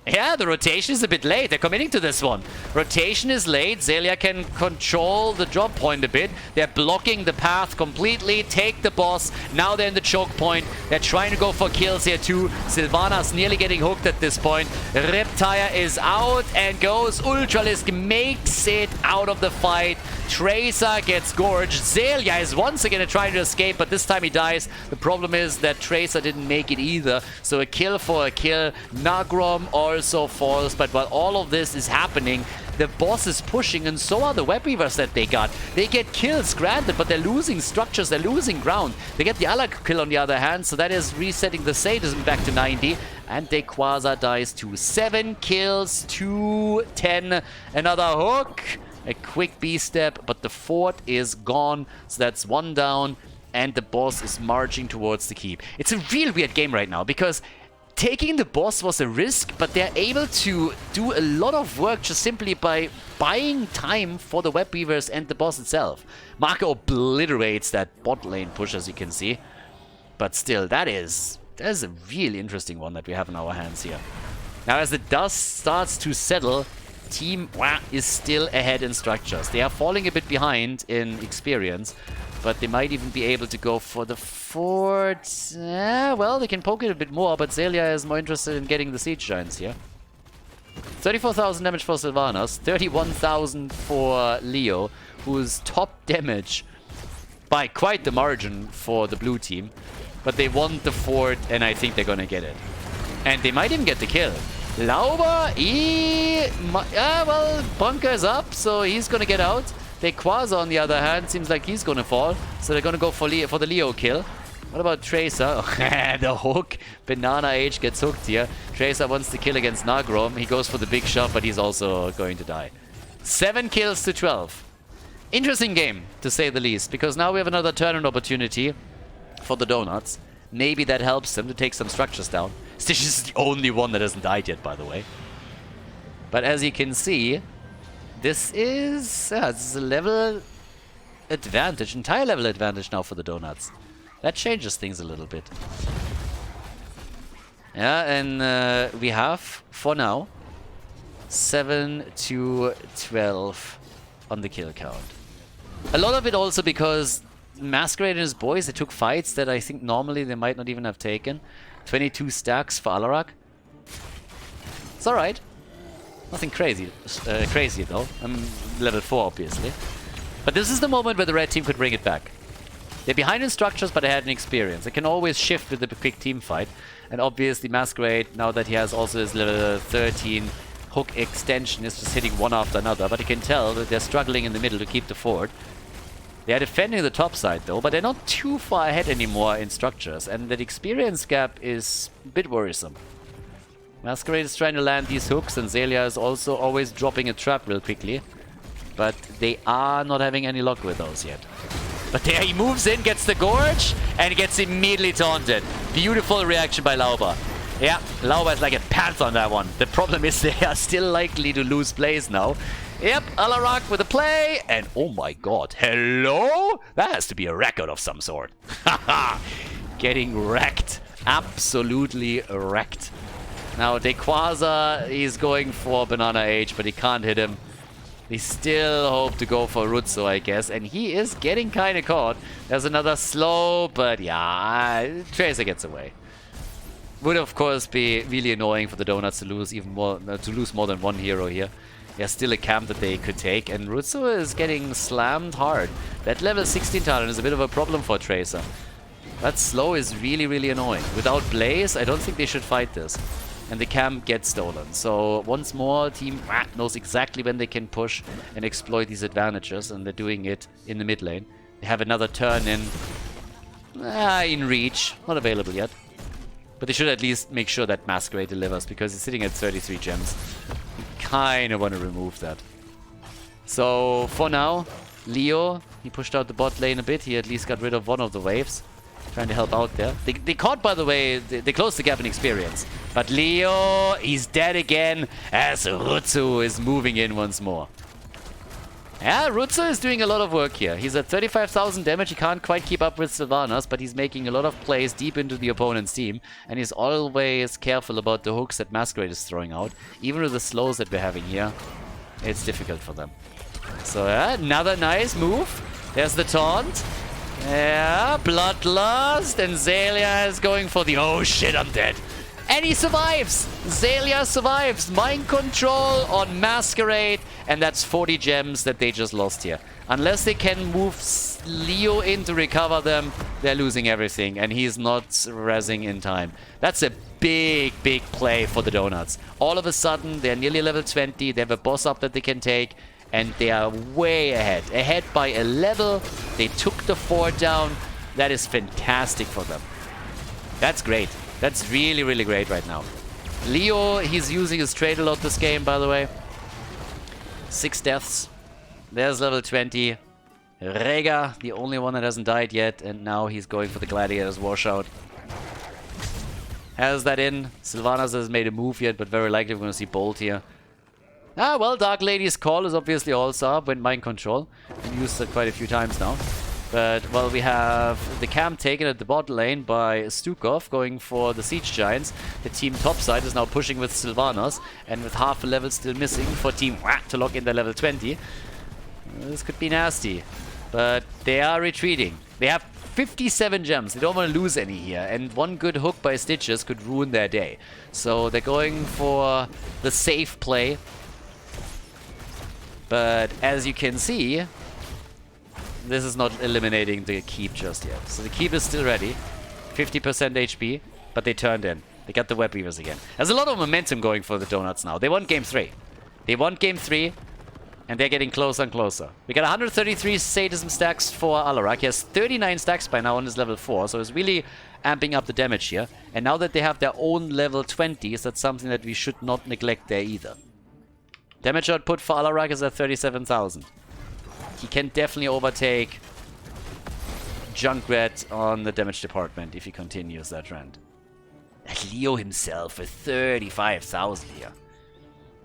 Yeah, the rotation is a bit late. They're committing to this one. Rotation is late. Zelia can control the drop point a bit. They're blocking the path completely. Take the boss. Now they're in the choke point. They're trying to go for kills here too. Sylvanas nearly getting hooked at this point. Reptire is out and goes. Ultralisk makes it out of the fight. Tracer gets gorged. Zelia is once again trying to escape, but this time he dies. The problem is that Tracer didn't make it either. So a kill for a kill. Nagrom also falls, but while all of this is happening, the boss is pushing, and so are the web weavers that they got. They get kills, granted, but they're losing structures, they're losing ground. They get the Alak kill on the other hand, so that is resetting the sadism back to 90. And Dequaza dies to 7 kills to 10. Another hook. A quick B-step, but the fort is gone, so that's 1 down, and the boss is marching towards the keep. It's a real weird game right now, because taking the boss was a risk, but they're able to do a lot of work just simply by buying time for the web weavers and the boss itself. Marco obliterates that bot lane push, as you can see, but still, that is a really interesting one that we have in our hands here. Now, as the dust starts to settle, Team is still ahead in structures. They are falling a bit behind in experience, but they might even be able to go for the fort. Well, they can poke it a bit more, but Zelia is more interested in getting the siege giants here. 34,000 damage for Sylvanas, 31,000 for Leo, who's top damage by quite the margin for the blue team. But they want the fort, and I think they're gonna get it. And they might even get the kill. Lauber, well, Bunker is up, so he's gonna get out. Dequaza, on the other hand, seems like he's gonna fall, so they're gonna go for the Leo kill. What about Tracer? The hook. Banana Age gets hooked here. Tracer wants to kill against Nagrom. He goes for the big shot, but he's also going to die. 7 kills to 12. Interesting game, to say the least, because now we have another turn-in opportunity for the Donuts. Maybe that helps them to take some structures down. Stitch is the only one that hasn't died yet, by the way. But as you can see, this is a level advantage, entire level advantage now for the Donuts. That changes things a little bit. Yeah, and we have, for now, 7 to 12 on the kill count. A lot of it also because Masquerade and his boys, they took fights that I think normally they might not even have taken. 22 stacks for Alarak. It's alright. Nothing crazy though. I'm level 4 obviously. But this is the moment where the red team could bring it back. They're behind in structures, but they had an experience. They can always shift with the quick team fight. And obviously Masquerade, now that he has also his level 13 hook extension, is just hitting one after another. But you can tell that they're struggling in the middle to keep the fort. They are defending the top side though, but they're not too far ahead anymore in structures, and that experience gap is a bit worrisome. Masquerade is trying to land these hooks, and Zelia is also always dropping a trap real quickly. But they are not having any luck with those yet. But there he moves in, gets the gorge, and gets immediately taunted. Beautiful reaction by Lauber. Yeah, Lauber is like a panther on that one. The problem is they are still likely to lose plays now. Yep, Alarak with a play, and oh my god, hello? That has to be a record of some sort. Haha, getting wrecked. Absolutely wrecked. Now, Dequaza, he's going for Banana Age, but he can't hit him. They still hope to go for Rutsu, I guess, and he is getting kind of caught. There's another slow, but yeah, Tracer gets away. Would of course be really annoying for the Donuts to lose more than one hero here. There's still a camp that they could take, and Rutsu is getting slammed hard. That level 16 talent is a bit of a problem for Tracer. That slow is really, really annoying. Without Blaze, I don't think they should fight this. And the camp gets stolen. So once more, Team knows exactly when they can push and exploit these advantages, and they're doing it in the mid lane. They have another turn in reach, not available yet. But they should at least make sure that Masquerade delivers, because it's sitting at 33 gems. You kind of want to remove that. So for now, Leo, he pushed out the bot lane a bit. He at least got rid of one of the waves. Trying to help out there. They caught, by the way, they closed the gap in experience. But Leo, he's dead again as Rutsu is moving in once more. Yeah, Rutsu is doing a lot of work here. He's at 35,000 damage. He can't quite keep up with Sylvanas, but he's making a lot of plays deep into the opponent's team. And he's always careful about the hooks that Masquerade is throwing out. Even with the slows that we're having here, it's difficult for them. So yeah, another nice move. There's the taunt. Yeah, Bloodlust, and Zelia is going for the... Oh shit, I'm dead. And he survives! Zelia survives! Mind control on Masquerade, and that's 40 gems that they just lost here. Unless they can move Leo in to recover them, they're losing everything, and he's not rezzing in time. That's a big, big play for the Donuts. All of a sudden, they're nearly level 20, they have a boss up that they can take, and they are way ahead. Ahead by a level. They took the fort down. That is fantastic for them. That's great. That's really, really great right now. Leo, he's using his trade a lot this game, by the way. 6 deaths. There's level 20. Rega, the only one that hasn't died yet, and now he's going for the Gladiator's washout. Has that in. Sylvanas has made a move yet, but very likely we're going to see Bolt here. Ah, well, Dark Lady's call is obviously also up with mind control. We've used it quite a few times now. But, well, we have the camp taken at the bot lane by Stukov, going for the Siege Giants. The team topside is now pushing with Sylvanas, and with half a level still missing for Team to lock in their level 20. This could be nasty. But they are retreating. They have 57 gems. They don't want to lose any here. And one good hook by Stitches could ruin their day. So they're going for the safe play. But as you can see, this is not eliminating the keep just yet. So the keep is still ready. 50% HP, but they turned in. They got the web weavers again. There's a lot of momentum going for the Donuts now. They won game 3. They won game 3, and they're getting closer and closer. We got 133 sadism stacks for Alarak. He has 39 stacks by now on his level 4, so he's really amping up the damage here. And now that they have their own level 20s, that's something that we should not neglect there either. Damage output for Alarak is at 37,000. He can definitely overtake Junkrat on the damage department if he continues that trend. And Leo himself with 35,000 here.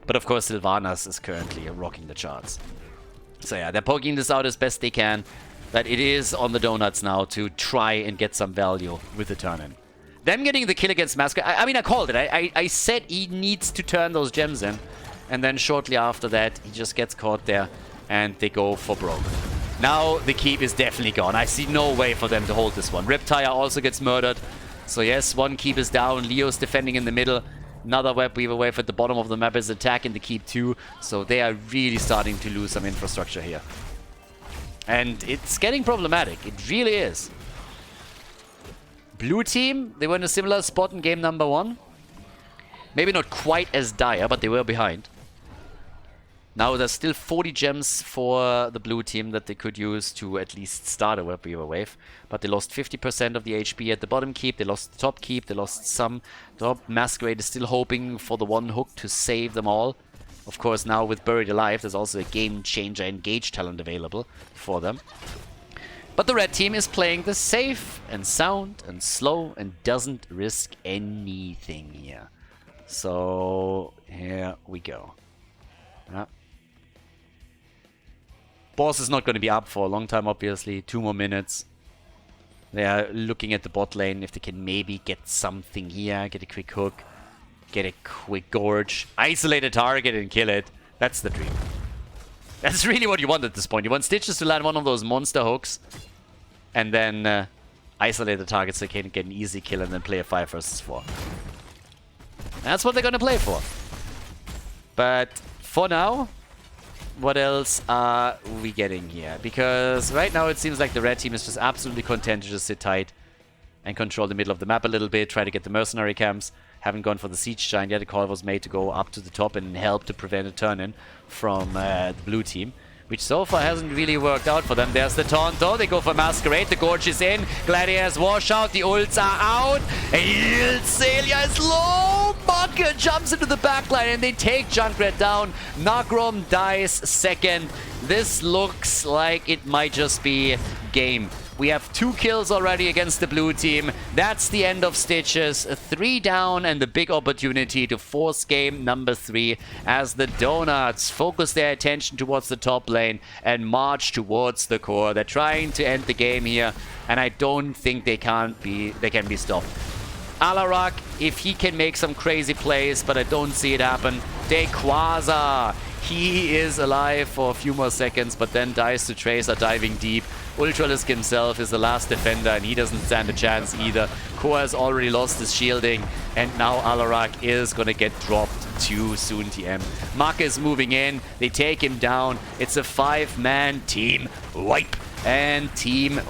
But of course Sylvanas is currently rocking the charts. So yeah, they're poking this out as best they can. But it is on the Donuts now to try and get some value with the turn-in. Them getting the kill against Masquerade, I mean, I called it. I said he needs to turn those gems in. And then shortly after that, he just gets caught there, and they go for broke. Now the keep is definitely gone. I see no way for them to hold this one. Riptire also gets murdered. So yes, one keep is down. Leo's defending in the middle. Another web weaver wave at the bottom of the map is attacking the keep too. So they are really starting to lose some infrastructure here. And it's getting problematic. It really is. Blue team, they were in a similar spot in game number 1. Maybe not quite as dire, but they were behind. Now there's still 40 gems for the blue team that they could use to at least start a web weaver wave. But they lost 50% of the HP at the bottom keep, they lost the top keep, they lost some. Top Masquerade is still hoping for the one hook to save them all. Of course, now with Buried Alive, there's also a game changer engage talent available for them. But the red team is playing the safe and sound and slow and doesn't risk anything here. So here we go. Boss is not going to be up for a long time, obviously. 2 more minutes. They are looking at the bot lane if they can maybe get something here. Get a quick hook. Get a quick gorge. Isolate a target and kill it. That's the dream. That's really what you want at this point. You want Stitches to land one of those monster hooks. And then isolate the target so they can get an easy kill and then play a 5 versus 4. That's what they're going to play for. But for now, what else are we getting here? Because right now it seems like the red team is just absolutely content to just sit tight and control the middle of the map a little bit, try to get the mercenary camps. Haven't gone for the siege giant yet. The call was made to go up to the top and help to prevent a turn-in from the blue team, which so far hasn't really worked out for them. There's the taunt though. They go for Masquerade. The Gorge is in. Gladiators wash out. The ults are out. Celia is low. Monka jumps into the backline and they take Junkrat down. Nagrom dies second. This looks like it might just be game. We have 2 kills already against the blue team. That's the end of Stitches. 3 down and the big opportunity to force game number 3 as the Donuts focus their attention towards the top lane and march towards the core. They're trying to end the game here and I don't think they can be stopped. Alarak, if he can make some crazy plays, but I don't see it happen. Dequaza, he is alive for a few more seconds, but then dies to Tracer diving deep. Ultralisk himself is the last defender, and he doesn't stand a chance either. Core has already lost his shielding, and now Alarak is gonna get dropped too soon, TM. Maka is moving in, they take him down. It's a 5-man team wipe, and Team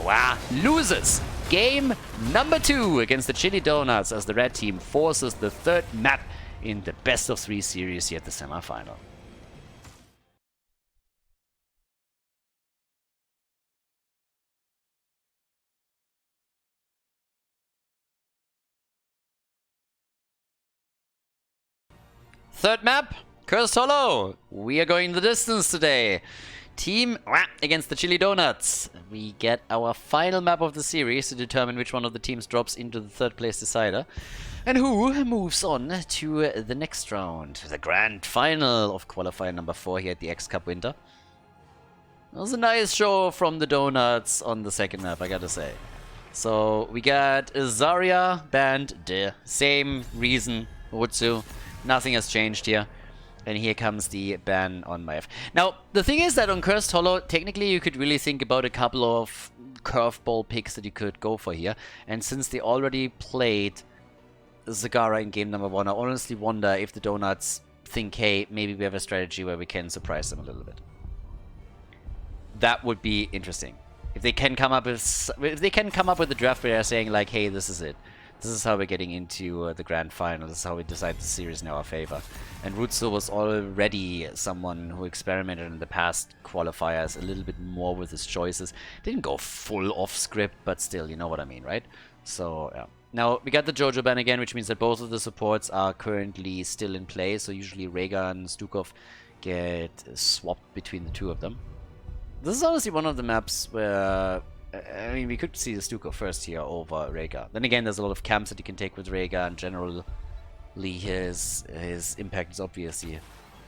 loses. Game number 2 against the Chili Donuts as the red team forces the 3rd map in the best of 3 series here at the semifinal. Third map, Cursed Hollow. We are going the distance today. Team against the Chili Donuts. We get our final map of the series to determine which one of the teams drops into the 3rd place decider. And who moves on to the next round. The grand final of qualifier number 4 here at the X Cup Winter. It was a nice show from the Donuts on the 2nd map, I gotta say. So we got Zarya banned, same reason, Wutsu. Nothing has changed here. And here comes the ban on Maiev. Now, the thing is that on Cursed Hollow, technically you could really think about a couple of curveball picks that you could go for here. And since they already played Zagara in game number 1, I honestly wonder if the Donuts think, hey, maybe we have a strategy where we can surprise them a little bit. That would be interesting. If they can come up with a draft where they're saying like, hey, this is it. This is how we're getting into the grand final. This is how we decide the series in our favor. And Rutsu was already someone who experimented in the past qualifiers a little bit more with his choices. Didn't go full off script, but still, you know what I mean, right? So, yeah. Now, we got the Jojo ban again, which means that both of the supports are currently still in play. So usually Rhaegar and Stukov get swapped between the 2 of them. This is honestly one of the maps where... I mean, we could see the Stukov first here over Rhaegar. Then again, there's a lot of camps that you can take with Rhaegar, and generally his impact is obviously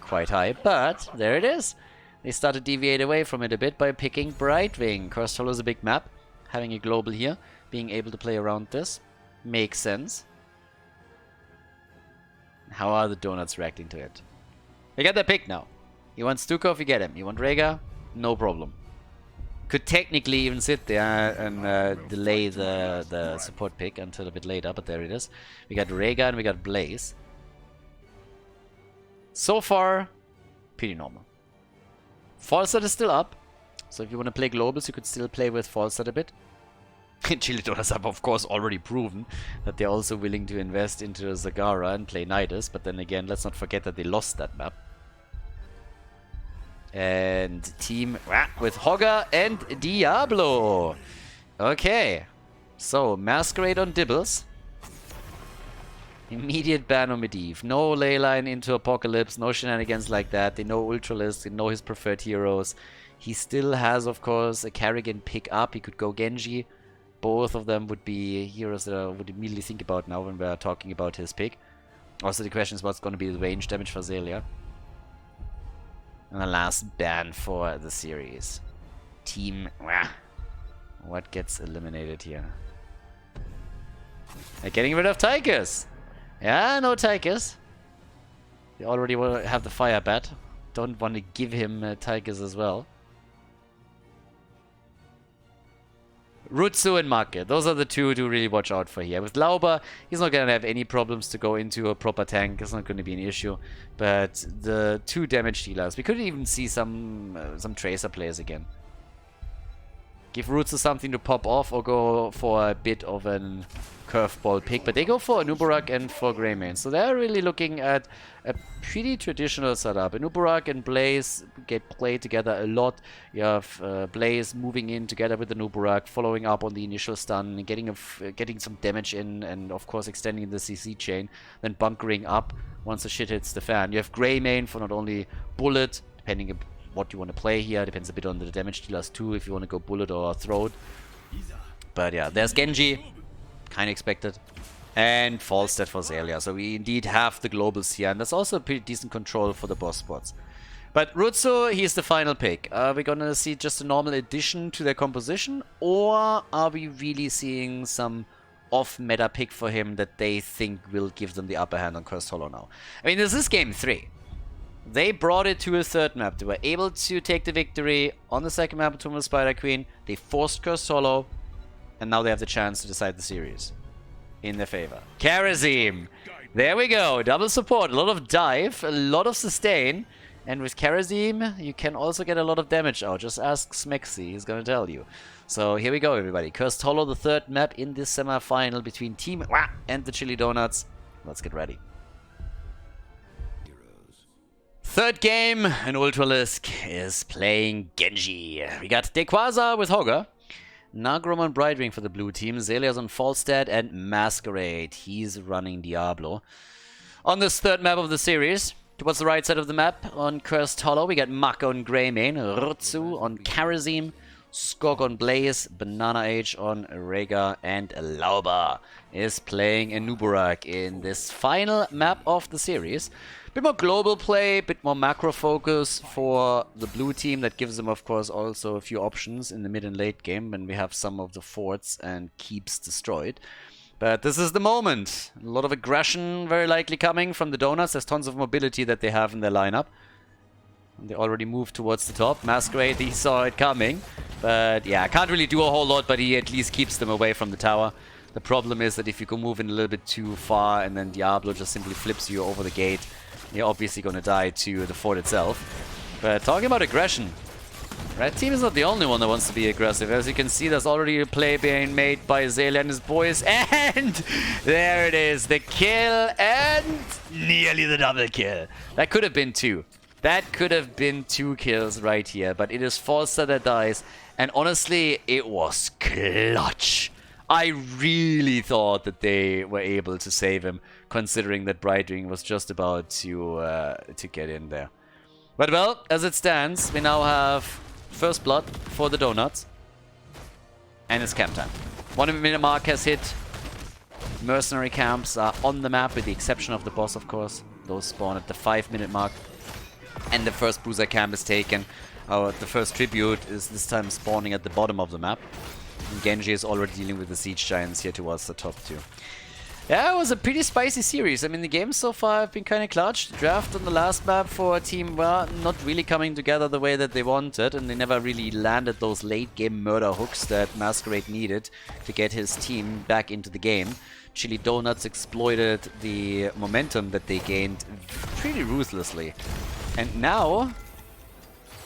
quite high. But there it is. They start to deviate away from it a bit by picking Brightwing. Cursed Hollow is a big map. Having a global here, being able to play around this, makes sense. How are the Donuts reacting to it? They got their pick now. You want Stukov, you get him. You want Rhaegar? No problem. Could technically even sit there and delay the support pick until a bit later, but there it is. We got Rhaegar and we got Blaze. So far, pretty normal. Falstad is still up, so if you want to play globals, you could still play with Falstad a bit. Chili Donuts have, of course, already proven that they're also willing to invest into Zagara and play Nidus, but then again, let's not forget that they lost that map. And team with Hogger and Diablo. Okay. So, Masquerade on Dibbles. Immediate ban on Medivh. No ley line into Apocalypse. No shenanigans like that. They know Ultralisk. They know his preferred heroes. He still has, of course, a Kerrigan pick up. He could go Genji. Both of them would be heroes that I would immediately think about now when we're talking about his pick. Also, the question is what's going to be the range damage for Zelia. And the last ban for the series. Team... What gets eliminated here? Getting rid of Tychus! Yeah, no Tychus. They already have the fire bat. Don't want to give him Tychus as well. Rutsu and Make. Those are the two to really watch out for here. With Lauber, he's not going to have any problems to go into a proper tank. It's not going to be an issue. But the two damage dealers, we could even see some Tracer players again. Give Rutsu something to pop off or go for a bit of an curveball pick. But they go for Anubarak and for Greymane. So they're really looking at a pretty traditional setup. Anubarak and Blaze get played together a lot. You have Blaze moving in together with Anubarak, following up on the initial stun, getting some damage in, and of course extending the CC chain, then bunkering up once the shit hits the fan. You have Greymane for not only bullet, depending on what you want to play here, depends a bit on the damage dealers too, if you want to go bullet or throat. But yeah, there's Genji, kind of expected. And Falstad for Zelia. So we indeed have the globals here. And that's also a pretty decent control for the boss spots. But Rutsu, he's the final pick. Are we going to see just a normal addition to their composition? Or are we really seeing some off-meta pick for him that they think will give them the upper hand on Cursed Hollow now? I mean, this is game 3. They brought it to a third map. They were able to take the victory on the second map, Tomb of Spider Queen. They forced Cursed Hollow. And now they have the chance to decide the series in their favor. Karazim! There we go. Double support. A lot of dive. A lot of sustain. And with Karazim, you can also get a lot of damage out. Just ask Smexy. He's going to tell you. So here we go, everybody. Cursed Hollow, the third map in this semi-final between Team and the Chili Donuts. Let's get ready. Third game, and Ultralisk is playing Genji. We got Dequaza with Hogger. Nagrom on Brightwing for the blue team. Zelia's on Falstad and Masquerade. He's running Diablo. On this third map of the series, towards the right side of the map, on Cursed Hollow, we got Mako on Greymane, Rutsu on Karazim, Skog on Blaze, Banana Age on Rega, and Lauba is playing Anubarak in this final map of the series. Bit more global play, bit more macro focus for the blue team. That gives them, of course, also a few options in the mid and late game when we have some of the forts and keeps destroyed. But this is the moment. A lot of aggression very likely coming from the Donuts. There's tons of mobility that they have in their lineup. And they already moved towards the top. Masquerade, he saw it coming. But yeah, can't really do a whole lot, but he at least keeps them away from the tower. The problem is that if you go moving a little bit too far and then Diablo just simply flips you over the gate, you're obviously going to die to the fort itself. But talking about aggression, Red Team is not the only one that wants to be aggressive. As you can see, there's already a play being made by Zelia and his boys. And there it is, the kill and nearly the double kill. That could have been 2. That could have been 2 kills right here. But it is Falstad that dies. And honestly, it was clutch. I really thought that they were able to save him, considering that Brightwing was just about to get in there. But well, as it stands, we now have first blood for the Donuts. And it's camp time. 1 minute mark has hit. Mercenary camps are on the map, with the exception of the boss, of course. Those spawn at the 5-minute mark. And the first Bruiser camp is taken. The first tribute is this time spawning at the bottom of the map. And Genji is already dealing with the siege giants here towards the top too. Yeah, it was a pretty spicy series. I mean, the games so far have been kind of clutch. The draft on the last map for a team were not really coming together the way that they wanted, and they never really landed those late game murder hooks that Masquerade needed to get his team back into the game. Chili Donuts exploited the momentum that they gained pretty ruthlessly. And now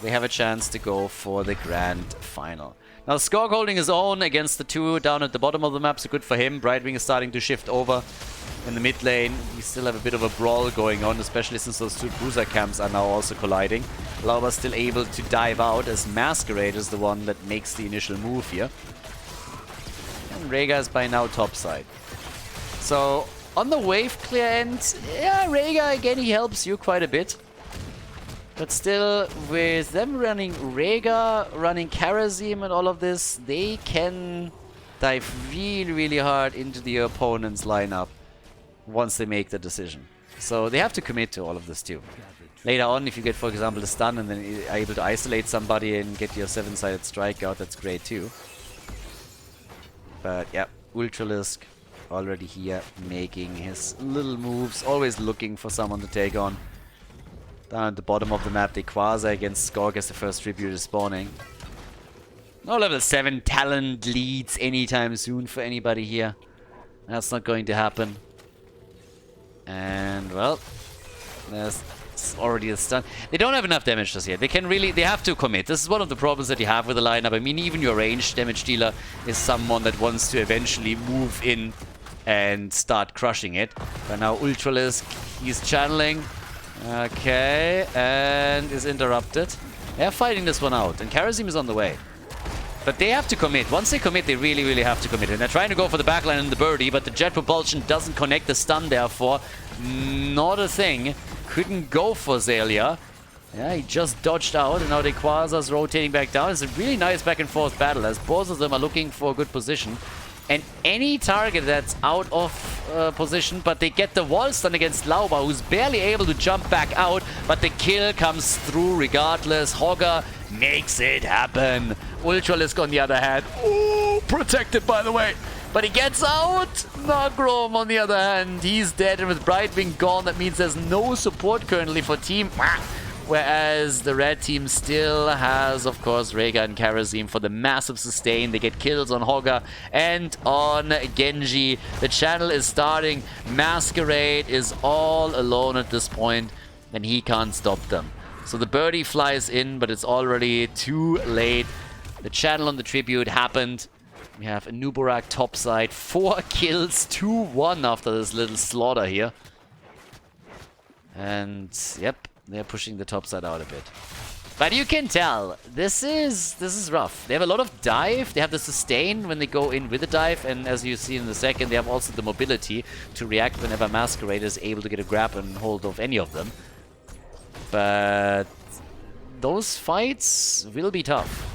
they have a chance to go for the grand final. Now, Skog holding his own against the 2 down at the bottom of the map, so good for him. Brightwing is starting to shift over in the mid lane. We still have a bit of a brawl going on, especially since those 2 Bruiser camps are now also colliding. Lauba's still able to dive out, as Masquerade is the one that makes the initial move here. And Rega is by now topside. So, on the wave clear end, yeah, Rega again, he helps you quite a bit. But still, with them running Rega, running Karazim and all of this, they can dive really, really hard into the opponent's lineup once they make the decision. So they have to commit to all of this too. Later on, if you get, for example, a stun and then are able to isolate somebody and get your 7-sided strike out, that's great too. But yeah, Ultralisk already here making his little moves, always looking for someone to take on. Down at the bottom of the map, they Quasar against Skorg as the first tribute is spawning. No level 7 talent leads anytime soon for anybody here. That's not going to happen. And, well, there's already a stun. They don't have enough damage just yet. They have to commit. This is one of the problems that you have with the lineup. I mean, even your ranged damage dealer is someone that wants to eventually move in and start crushing it. But now Ultralisk, he's channeling. Okay, and is interrupted. They're fighting this one out, and Karazim is on the way. But they have to commit. Once they commit, they really, really have to commit. And they're trying to go for the backline and the birdie, but the jet propulsion doesn't connect the stun, therefore. Not a thing. Couldn't go for Zelia. Yeah, he just dodged out, and now the Quasar's rotating back down. It's a really nice back and forth battle, as both of them are looking for a good position. And any target that's out of position, but they get the wall stun against Lauba, who's barely able to jump back out, but the kill comes through regardless. Hogger makes it happen. Ultralisk on the other hand, ooh, protected by the way, but he gets out. Nagrom on the other hand, he's dead, and with Brightwing gone, that means there's no support currently for team. Whereas the red team still has, of course, Rega and Karazim for the massive sustain. They get kills on Hogger and on Genji. The channel is starting. Masquerade is all alone at this point, and he can't stop them. So the birdie flies in, but it's already too late. The channel on the tribute happened. We have a Nuborak topside. 4 kills, 2-1 after this little slaughter here. And, yep. They're pushing the top side out a bit. But you can tell, this is rough. They have a lot of dive, they have the sustain when they go in with the dive, and as you see in the second, they have also the mobility to react whenever Masquerade is able to get a grab and hold of any of them. But those fights will be tough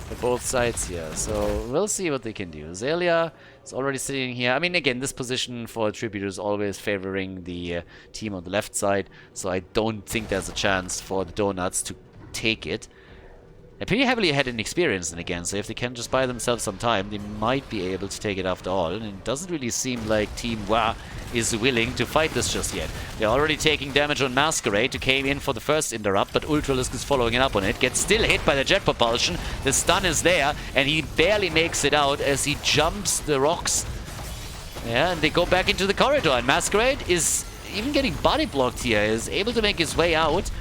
for both sides here, so we'll see what they can do. Zelia is already sitting here. I mean, again, this position for a tribute is always favoring the team on the left side, so I don't think there's a chance for the Donuts to take it. They're pretty heavily ahead in experience then again, so if they can just buy themselves some time, they might be able to take it after all. And it doesn't really seem like Team Wa is willing to fight this just yet. They're already taking damage on Masquerade, who came in for the first interrupt, but Ultralisk is following it up on it. Gets still hit by the jet propulsion. The stun is there, and he barely makes it out as he jumps the rocks. Yeah, and they go back into the corridor, and Masquerade is even getting body blocked here, is able to make his way out.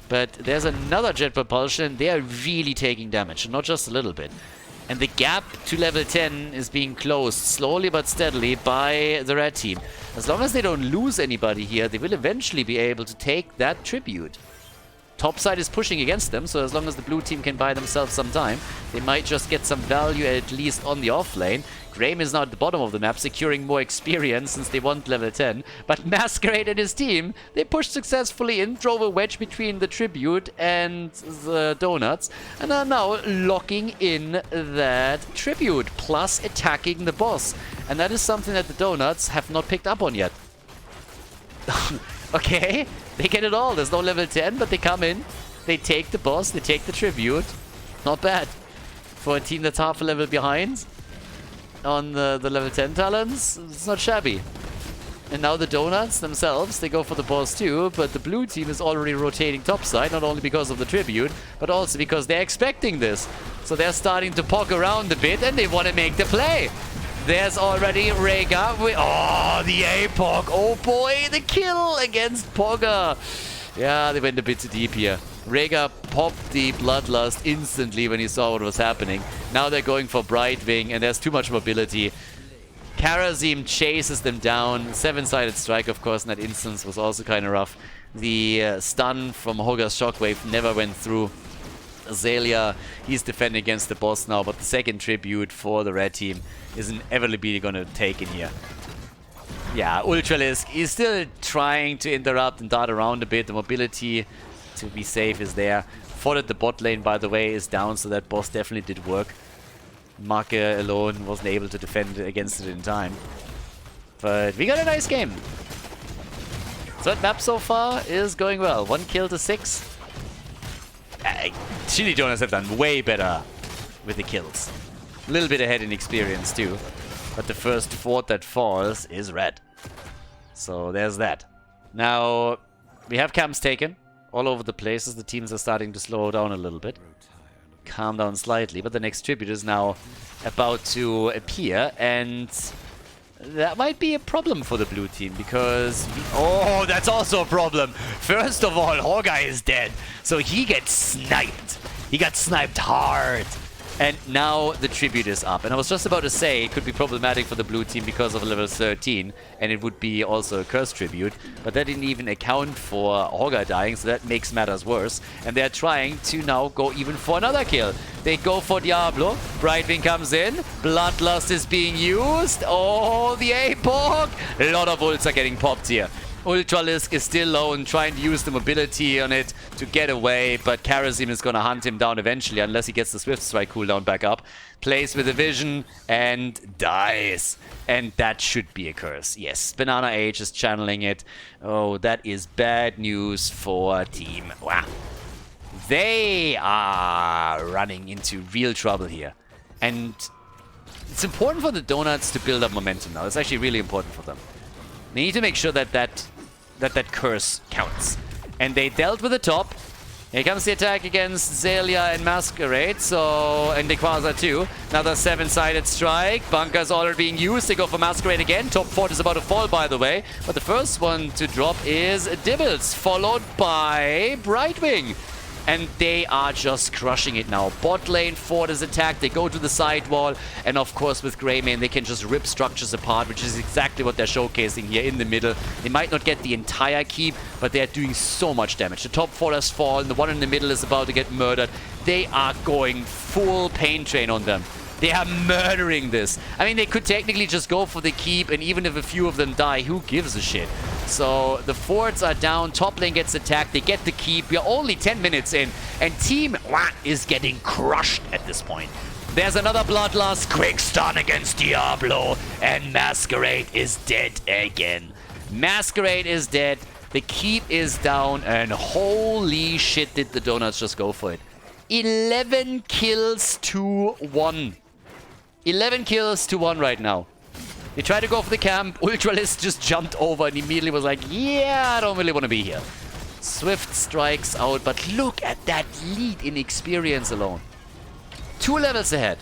But there's another jet propulsion. They are really taking damage, and not just a little bit. And the gap to level 10 is being closed slowly but steadily by the red team. As long as they don't lose anybody here, they will eventually be able to take that tribute. Topside is pushing against them, so as long as the blue team can buy themselves some time, they might just get some value at least on the off lane. Graham is now at the bottom of the map, securing more experience since they want level 10. But Masquerade and his team, they pushed successfully in, drove a wedge between the tribute and the Donuts, and are now locking in that tribute, plus attacking the boss. And that is something that the Donuts have not picked up on yet. Okay, they get it all. There's no level 10, but they come in, they take the boss, they take the tribute. Not bad. For a team that's half a level behind on the level 10 talents, it's not shabby. And now the Donuts themselves, they go for the boss too, but the blue team is already rotating topside, not only because of the tribute, but also because they're expecting this. So they're starting to poke around a bit, and they want to make the play. There's already Rega. Oh, the APOC. Oh boy, the kill against Pogger. Yeah, they went a bit too deep here. Rega popped the Bloodlust instantly when he saw what was happening. Now they're going for Brightwing, and there's too much mobility. Karazim chases them down. 7-sided strike, of course, in that instance was also kind of rough. The stun from Hogger's Shockwave never went through. Zelia, he's defending against the boss now, but the second tribute for the red team is inevitably going to take in here. Yeah, Ultralisk is still trying to interrupt and dart around a bit. The mobility to be safe is there. Followed the bot lane, by the way, is down, so that boss definitely did work. Marke alone wasn't able to defend against it in time. But we got a nice game. Third map so far is going well. 1 kill to 6. Chili Jonas have done way better with the kills. A little bit ahead in experience too. But the first fort that falls is red. So there's that. Now, we have camps taken all over the places. The teams are starting to slow down a little bit. Calm down slightly, but the next tribute is now about to appear, and that might be a problem for the blue team, because... oh, that's also a problem! First of all, Hawkeye is dead, so he gets sniped. He got sniped hard. And now the tribute is up. And I was just about to say it could be problematic for the blue team because of level 13, and it would be also a curse tribute. But that didn't even account for Hogger dying, so that makes matters worse. And they're trying to now go even for another kill. They go for Diablo. Brightwing comes in. Bloodlust is being used. Oh, the APOC! A lot of ults are getting popped here. Ultralisk is still low and trying to use the mobility on it to get away, but Karazim is going to hunt him down eventually unless he gets the Swift Strike cooldown back up. Plays with a vision and dies. And that should be a curse. Yes, Banana Age is channeling it. Oh, that is bad news for Team. Wow. They are running into real trouble here. And it's important for the Donuts to build up momentum now. It's actually really important for them. They need to make sure that that curse counts. And they dealt with the top. Here comes the attack against Zelia and Masquerade, and Dequaza too. Another 7-sided strike. Bunker's already being used. They go for Masquerade again. Top fort is about to fall, by the way. But the first one to drop is Dibbles, followed by Brightwing. And they are just crushing it now. Bot lane, fort is attacked. They go to the side wall. And of course, with Greymane, they can just rip structures apart, which is exactly what they're showcasing here in the middle. They might not get the entire keep, but they're doing so much damage. The top fort has fallen. The one in the middle is about to get murdered. They are going full pain train on them. They are murdering this. I mean, they could technically just go for the keep, and even if a few of them die, who gives a shit? So the forts are down, top lane gets attacked, they get the keep. We are only 10 minutes in, and Team is getting crushed at this point. There's another Bloodlust, quick stun against Diablo, and Masquerade is dead again. Masquerade is dead, the keep is down, and holy shit did the Donuts just go for it. 11 kills to 1. 11 kills to 1 right now. They tried to go for the camp. Ultralisk just jumped over and immediately was like, yeah, I don't really want to be here. Swift strikes out, but look at that lead in experience alone. 2 levels ahead.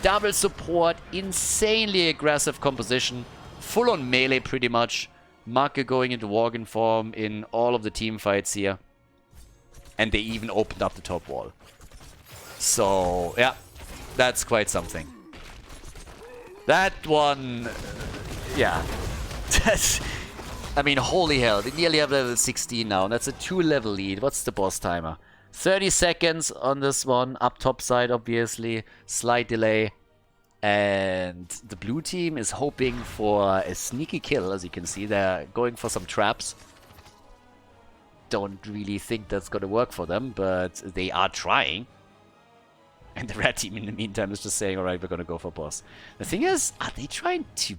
Double support, insanely aggressive composition. Full on melee pretty much. Marke going into Worgen form in all of the team fights here. And they even opened up the top wall. So, yeah, that's quite something. That one, yeah. I mean, holy hell, they nearly have level 16 now, and that's a 2-level lead. What's the boss timer? 30 seconds on this one, up top side, obviously. Slight delay. And the blue team is hoping for a sneaky kill, as you can see. They're going for some traps. Don't really think that's going to work for them, but they are trying. And the red team, in the meantime, is just saying, alright, we're going to go for boss. The thing is, are they trying to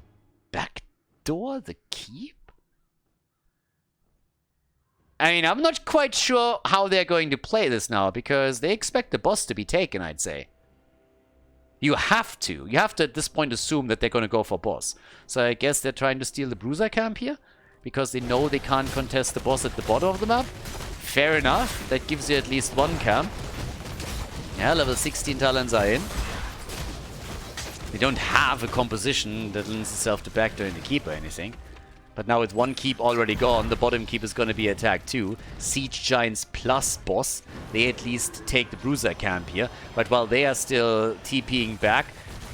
backdoor the keep? I mean, I'm not quite sure how they're going to play this now, because they expect the boss to be taken, I'd say. You have to. You have to, at this point, assume that they're going to go for boss. So I guess they're trying to steal the Bruiser camp here, because they know they can't contest the boss at the bottom of the map. Fair enough. That gives you at least one camp. Yeah, level 16 talents are in. They don't have a composition that lends itself to backdooring the keep or anything. But now with one keep already gone, the bottom keep is going to be attacked too. Siege Giants plus boss. They at least take the Bruiser camp here. But while they are still TPing back,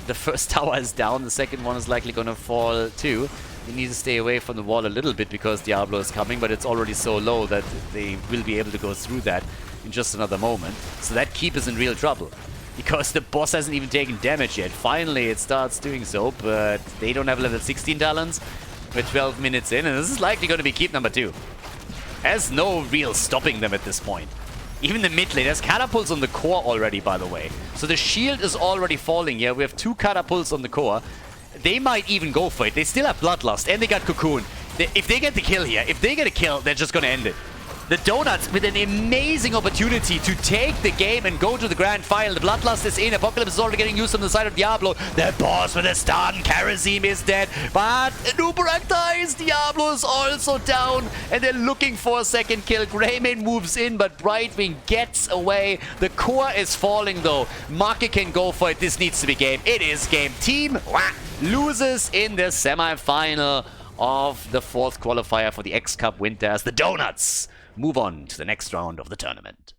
the first tower is down. The second one is likely going to fall too. They need to stay away from the wall a little bit because Diablo is coming, but it's already so low that they will be able to go through that in just another moment. So that keep is in real trouble because the boss hasn't even taken damage yet. Finally it starts doing so, but they don't have level 16 talents. We're 12 minutes in, and this is likely going to be keep number 2. There's no real stopping them at this point. Even the mid lane, there's catapults on the core already, by the way. So the shield is already falling here. We have 2 catapults on the core. They might even go for it. They still have Bloodlust, and they got Cocoon. If they get the kill here, if they get a kill, they're just gonna end it. The Donuts with an amazing opportunity to take the game and go to the grand final. The Bloodlust is in. Apocalypse is already getting used on the side of Diablo. The boss with a stun. Karazim is dead. But Nubarak dies. Diablo is also down. And they're looking for a second kill. Greymane moves in, but Brightwing gets away. The core is falling, though. Maki can go for it. This needs to be game. It is game. Team loses in the semi-final of the 4th qualifier for the X Cup Winter as the Donuts move on to the next round of the tournament.